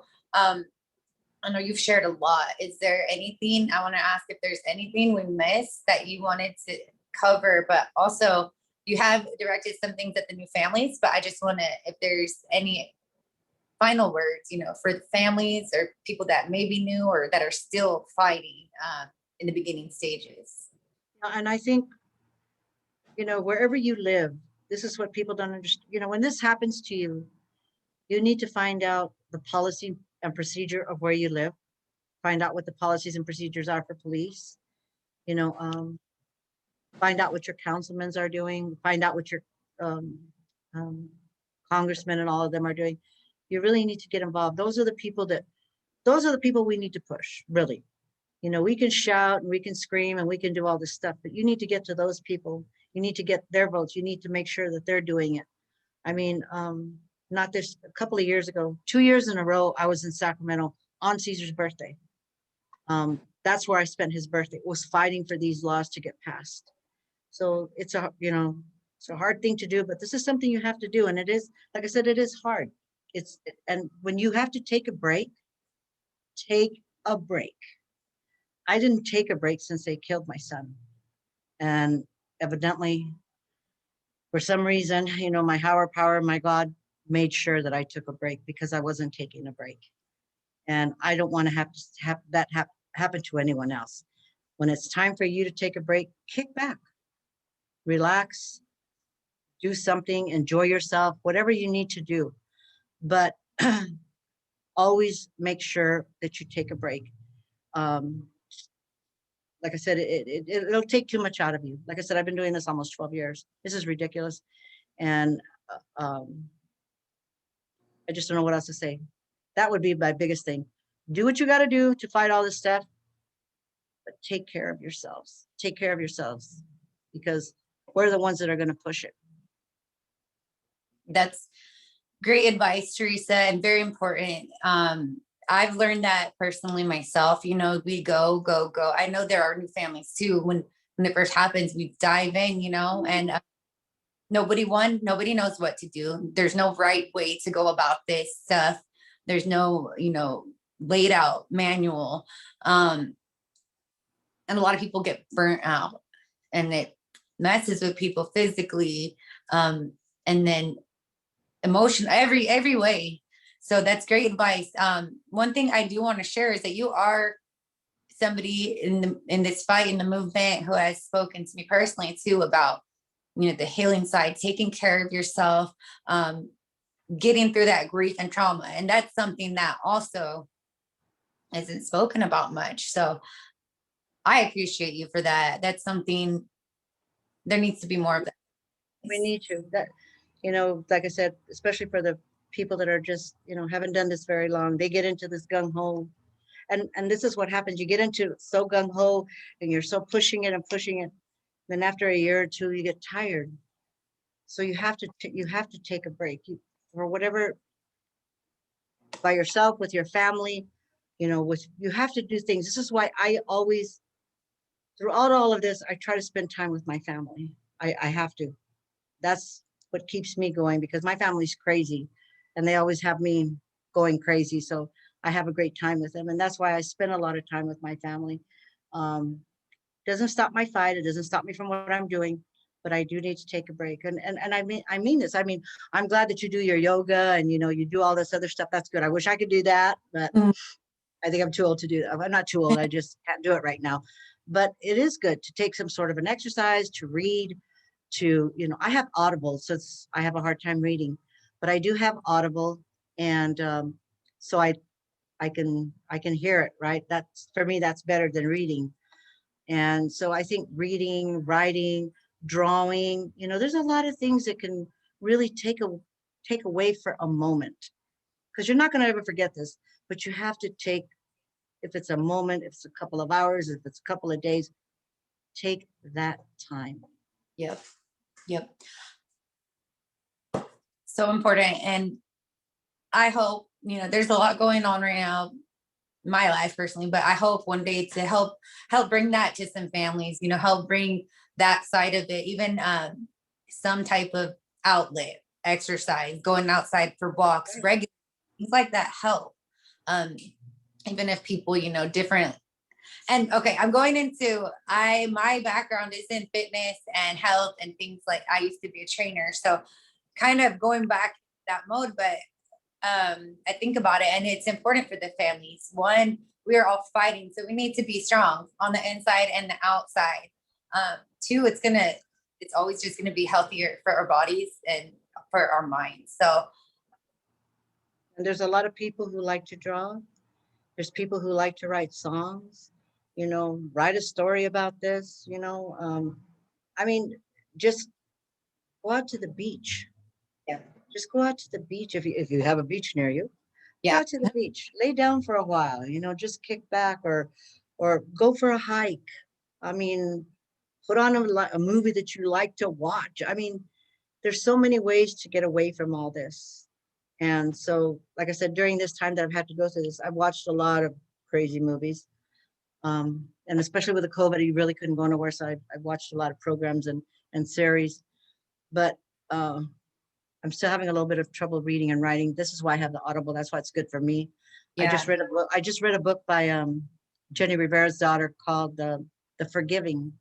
I know you've shared a lot. Is there anything, I want to ask if there's anything we missed that you wanted to cover, but also you have directed some things at the new families, but I just want to, if there's any final words, for the families or people that may be new or that are still fighting in the beginning stages.
And I think, wherever you live, this is what people don't understand. When this happens to you, you need to find out the policy and procedure of where you live, find out what the policies and procedures are for police, find out what your councilmen are doing, find out what your congressmen and all of them are doing. You really need to get involved. Those are the people we need to push, really. We can shout and we can scream and we can do all this stuff, but you need to get to those people. You need to get their votes. You need to make sure that they're doing it. I mean, not this, a couple of years ago, 2 years in a row, I was in Sacramento on Caesar's birthday. That's where I spent his birthday, was fighting for these laws to get passed. So it's a hard thing to do, but this is something you have to do. And it is, like I said, it is hard. And when you have to take a break, take a break. I didn't take a break since they killed my son. And evidently, for some reason, my higher power, my God, made sure that I took a break because I wasn't taking a break. And I don't want to have that happen to anyone else. When it's time for you to take a break, kick back, relax, do something, enjoy yourself, whatever you need to do. But always make sure that you take a break. Like I said, it'll take too much out of you. Like I said, I've been doing this almost 12 years. This is ridiculous. And I just don't know what else to say. That would be my biggest thing. Do what you got to do to fight all this stuff, but take care of yourselves. Take care of yourselves, because we're the ones that are going to push it.
That's great advice, Theresa, and very important. I've learned that personally myself. We go. I know there are new families too. When it first happens, we dive in, and nobody knows what to do. There's no right way to go about this stuff. There's no, laid out manual. And a lot of people get burnt out, and it messes with people physically, and then emotion, every way. So that's great advice. One thing I do want to share is that you are somebody in this fight, in the movement, who has spoken to me personally too about, the healing side, taking care of yourself. getting through that grief and trauma. And that's something that also isn't spoken about much. So I appreciate you for that. That's something, there needs to be more of that.
We need to, that, like I said, especially for the people that are just, haven't done this very long, they get into this gung ho. And this is what happens. You get into it so gung ho and you're so pushing it and pushing it. Then after a year or two, you get tired. So you have to take a break for whatever, by yourself, with your family, you have to do things. This is why I always, throughout all of this, I try to spend time with my family. I have to. That's what keeps me going, because my family's crazy and they always have me going crazy. So I have a great time with them. And that's why I spend a lot of time with my family. Doesn't stop my fight. It doesn't stop me from what I'm doing, but I do need to take a break. And I mean this. I mean, I'm glad that you do your yoga and, you do all this other stuff. That's good. I wish I could do that, but I think I'm too old to do that. I'm not too old. I just can't do it right now. But it is good to take some sort of an exercise, to read, to, I have Audible, so I have a hard time reading, but I do have Audible. And so I can hear it, right? That's, for me, that's better than reading. And so I think reading, writing, drawing, there's a lot of things that can really take away for a moment, because you're not going to ever forget this, but you have to take, if it's a moment, if it's a couple of hours, if it's a couple of days, take that time.
Yep. So important. And I hope, there's a lot going on right now, my life personally, but I hope one day to help bring that to some families, help bring that side of it, even some type of outlet, exercise, going outside for walks, regular things like that help. Even if people, different. And okay, I'm going into, my background is in fitness and health and things, like I used to be a trainer. So kind of going back that mode, but I think about it, and it's important for the families. One, we are all fighting, so we need to be strong on the inside and the outside. Two, it's always just gonna be healthier for our bodies and for our minds. So,
and there's a lot of people who like to draw. There's people who like to write songs, write a story about this, I mean, just go out to the beach.
yeah,
Just go out to the beach if you have a beach near you. Go
yeah,
out to the beach, lay down for a while, just kick back, or go for a hike. I mean, put on a movie that you like to watch. I mean, there's so many ways to get away from all this. And so, like I said, during this time that I've had to go through this, I've watched a lot of crazy movies. And especially with the COVID, you really couldn't go nowhere. So I've watched a lot of programs and series. But I'm still having a little bit of trouble reading and writing. This is why I have the Audible. That's why it's good for me.
yeah.
I just read a book by Jenny Rivera's daughter called The Forgiving.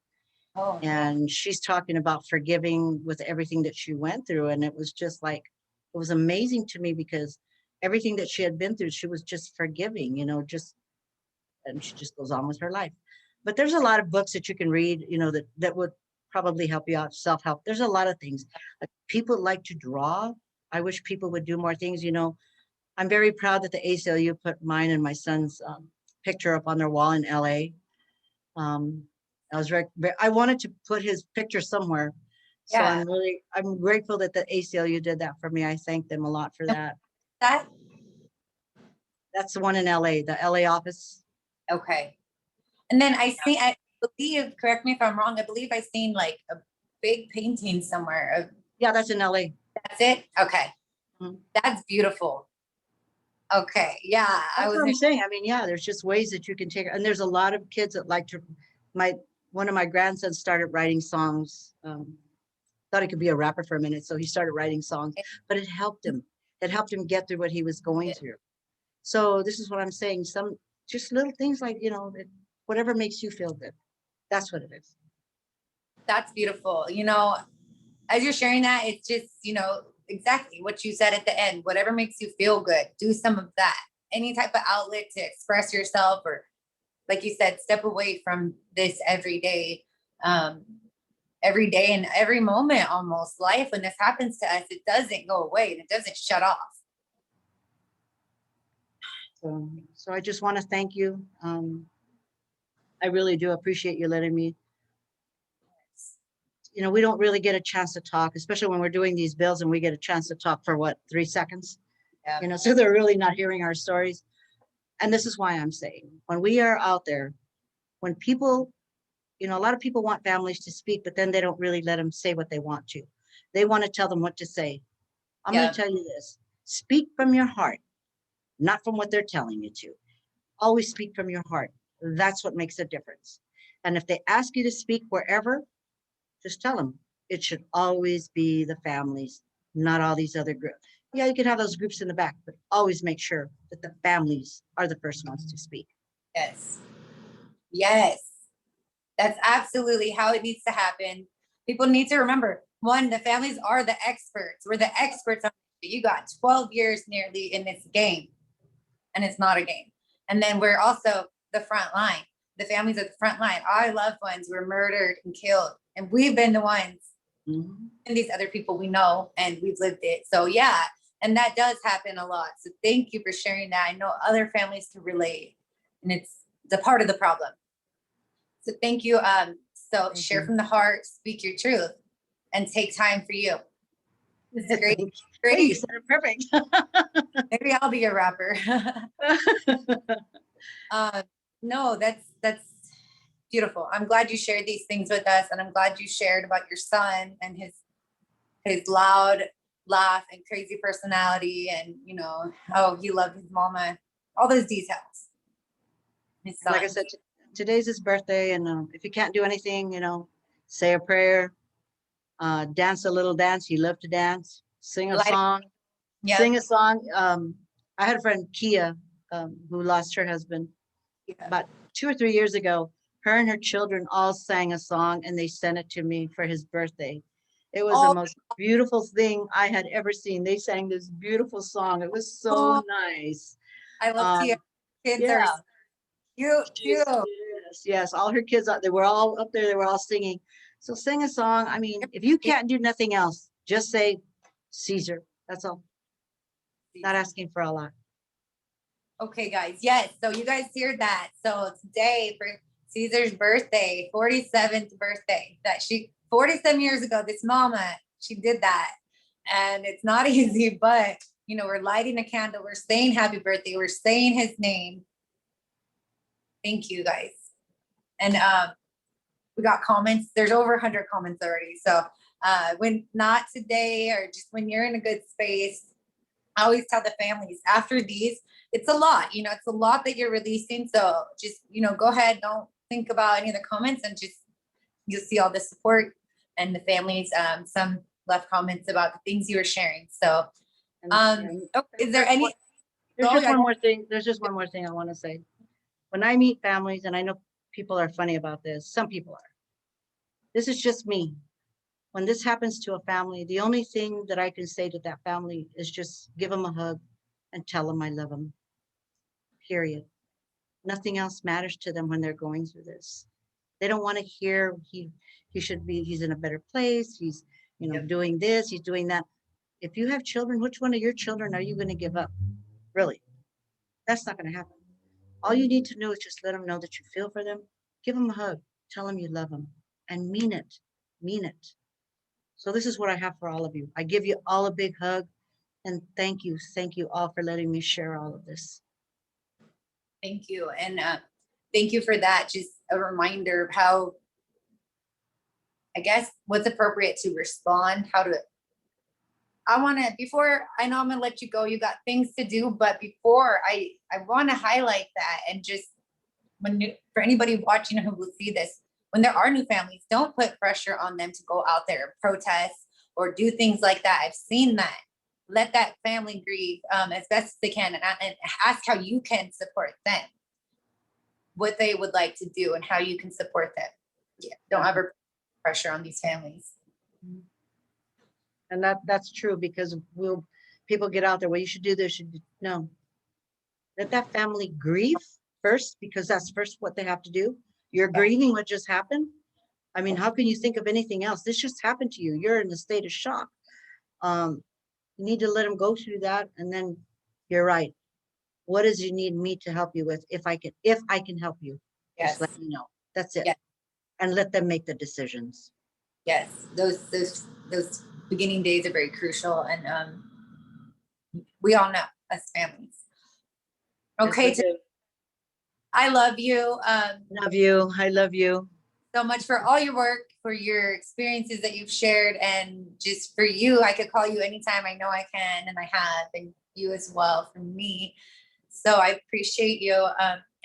Oh,
And she's talking about forgiving with everything that she went through. And it was just like, it was amazing to me, because everything that she had been through, she was just forgiving, and she just goes on with her life. But there's a lot of books that you can read, that would probably help you out. Self-help. There's a lot of things. People like to draw. I wish people would do more things. I'm very proud that the ACLU put mine and my son's picture up on their wall in LA. I was I wanted to put his picture somewhere. So
yeah.
I'm grateful that the ACLU did that for me. I thank them a lot for that. That's the one in LA, the LA office.
Okay. And then I believe, correct me if I'm wrong, I believe I seen like a big painting somewhere.
Yeah, that's in LA.
That's it? Okay.
Mhm.
That's beautiful. Okay. Yeah.
That's what I'm saying. I mean, yeah, there's just ways that you can take it. And there's a lot of kids that like to, one of my grandsons started writing songs. Thought he could be a rapper for a minute. So he started writing songs, but it helped him. It helped him get through what he was going through. So this is what I'm saying. Some just little things like, whatever makes you feel good. That's what it is.
That's beautiful. As you're sharing that, it's just, exactly what you said at the end. Whatever makes you feel good, do some of that. Any type of outlet to express yourself, or like you said, step away from this every day. every day and every moment, almost life. When this happens to us, it doesn't go away and it doesn't shut off.
So I just want to thank you. I really do appreciate you letting me. You know, we don't really get a chance to talk, especially when we're doing these bills and we get a chance to talk for what, 3 seconds?
Yeah.
You know, so they're really not hearing our stories. And this is why I'm saying, when we are out there, when people, you know, a lot of people want families to speak, but then they don't really let them say what they want to. They want to tell them what to say. I'm going to tell you this: speak from your heart, not from what they're telling you to. Always speak from your heart. That's what makes a difference. And if they ask you to speak wherever, just tell them it should always be the families, not all these other groups. Yeah, you can have those groups in the back, but always make sure that the families are the first ones to speak.
Yes. Yes. That's absolutely how it needs to happen. People need to remember, one, the families are the experts. We're the experts on it. You got 12 years nearly in this game, and it's not a game. And then we're also the front line. The families at the front line. Our loved ones were murdered and killed, and we've been the ones. And these other people we know, and we've lived it. So yeah, and that does happen a lot. So thank you for sharing that. I know other families can relate, and it's a part of the problem. So thank you. Share from the heart, speak your truth, and take time for you. This is great. Great.
Hey, you said it perfect.
Maybe I'll be a rapper. No, that's beautiful. I'm glad you shared these things with us, and I'm glad you shared about your son and his loud laugh and crazy personality, and you know how he loved his mama. All those details.
Like I said, today's his birthday, and if you can't do anything, you know, say a prayer, dance a little dance. He loved to dance, sing a song. Yep. Sing a song. I had a friend, Kia, who lost her husband about 2 or 3 years ago. Her and her children all sang a song, and they sent it to me for his birthday. It was the most beautiful thing I had ever seen. They sang this beautiful song. It was so nice.
I love Kia. Kids are cute too.
Yes, all her kids they were all up there. They were all singing. So sing a song. I mean, if you can't do nothing else, just say Caesar. That's all. Not asking for a lot. Okay,
guys. Yes. So you guys hear that. So today for Caesar's birthday, 47th birthday, 47 years ago, this mama, she did that. And it's not easy, but you know, we're lighting a candle. We're saying happy birthday. We're saying his name. Thank you guys. And we got comments. There's over 100 comments already. So when not today, or just when you're in a good space, I always tell the families after these, it's a lot, you know, it's a lot that you're releasing. So just, you know, go ahead. Don't think about any of the comments, and just, you'll see all the support and the families. Some left comments about the things you were sharing. So is there any?
There's just one more thing. There's just one more thing I want to say. When I meet families, and I know people are funny about this, some people are. This is just me. When this happens to a family, the only thing that I can say to that family is just give them a hug and tell them I love them. Period. Nothing else matters to them when they're going through this. They don't want to hear he's in a better place. He's, you know, doing this, he's doing that. If you have children, which one of your children are you going to give up? Really? That's not going to happen. All you need to know is just let them know that you feel for them. Give them a hug. Tell them you love them. And mean it. Mean it. So this is what I have for all of you. I give you all a big hug. And thank you. Thank you all for letting me share all of this.
Thank you. And thank you for that. Just a reminder of how, I guess, what's appropriate to respond, before I know I'm going to let you go, you got things to do, but before I want to highlight that, and just for anybody watching who will see this, when there are new families, don't put pressure on them to go out there and protest or do things like that. I've seen that. Let that family grieve as best as they can, and ask how you can support them, what they would like to do, and how you can support them. Yeah, don't ever put pressure on these families.
And that's true, because people get out there, well, you should do this. No. Let that family grieve first, because that's first what they have to do. You're grieving what just happened. I mean, how can you think of anything else? This just happened to you. You're in a state of shock. You need to let them go through that. And then you're right. What does you need me to help you with? If I can help you, just
Yes.
let me know. That's it.
Yes.
And let them make the decisions.
Yes. Those beginning days are very crucial. And we all know as families. Okay.
Yes, we do.
I love you.
Love you. I love you.
So much for all your work, for your experiences that you've shared, and just for you. I could call you anytime. I know I can, and I have, and you as well for me. So I appreciate you.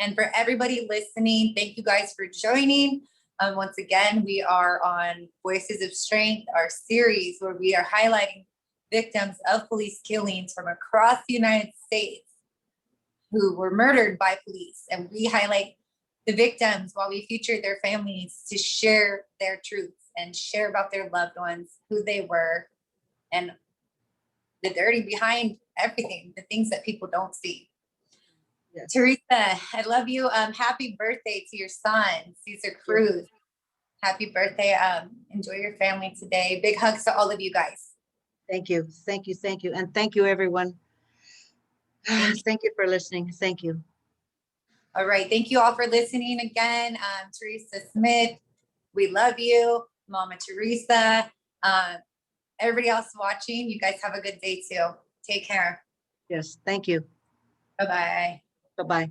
And for everybody listening, thank you guys for joining. Once again, we are on Voices of Strength, our series where we are highlighting victims of police killings from across the United States who were murdered by police. And we highlight the victims while we feature their families to share their truths and share about their loved ones, who they were, and the dirty behind everything, the things that people don't see. Yes. Theresa, I love you. Happy birthday to your son, Caesar Cruz. Happy birthday. Enjoy your family today. Big hugs to all of you guys.
Thank you. Thank you. Thank you. And thank you, everyone. Thank you for listening. Thank you.
All right. Thank you all for listening again. Theresa Smith, we love you. Mama Theresa. Everybody else watching, you guys have a good day too. Take care.
Yes. Thank you.
Bye-bye.
Bye-bye.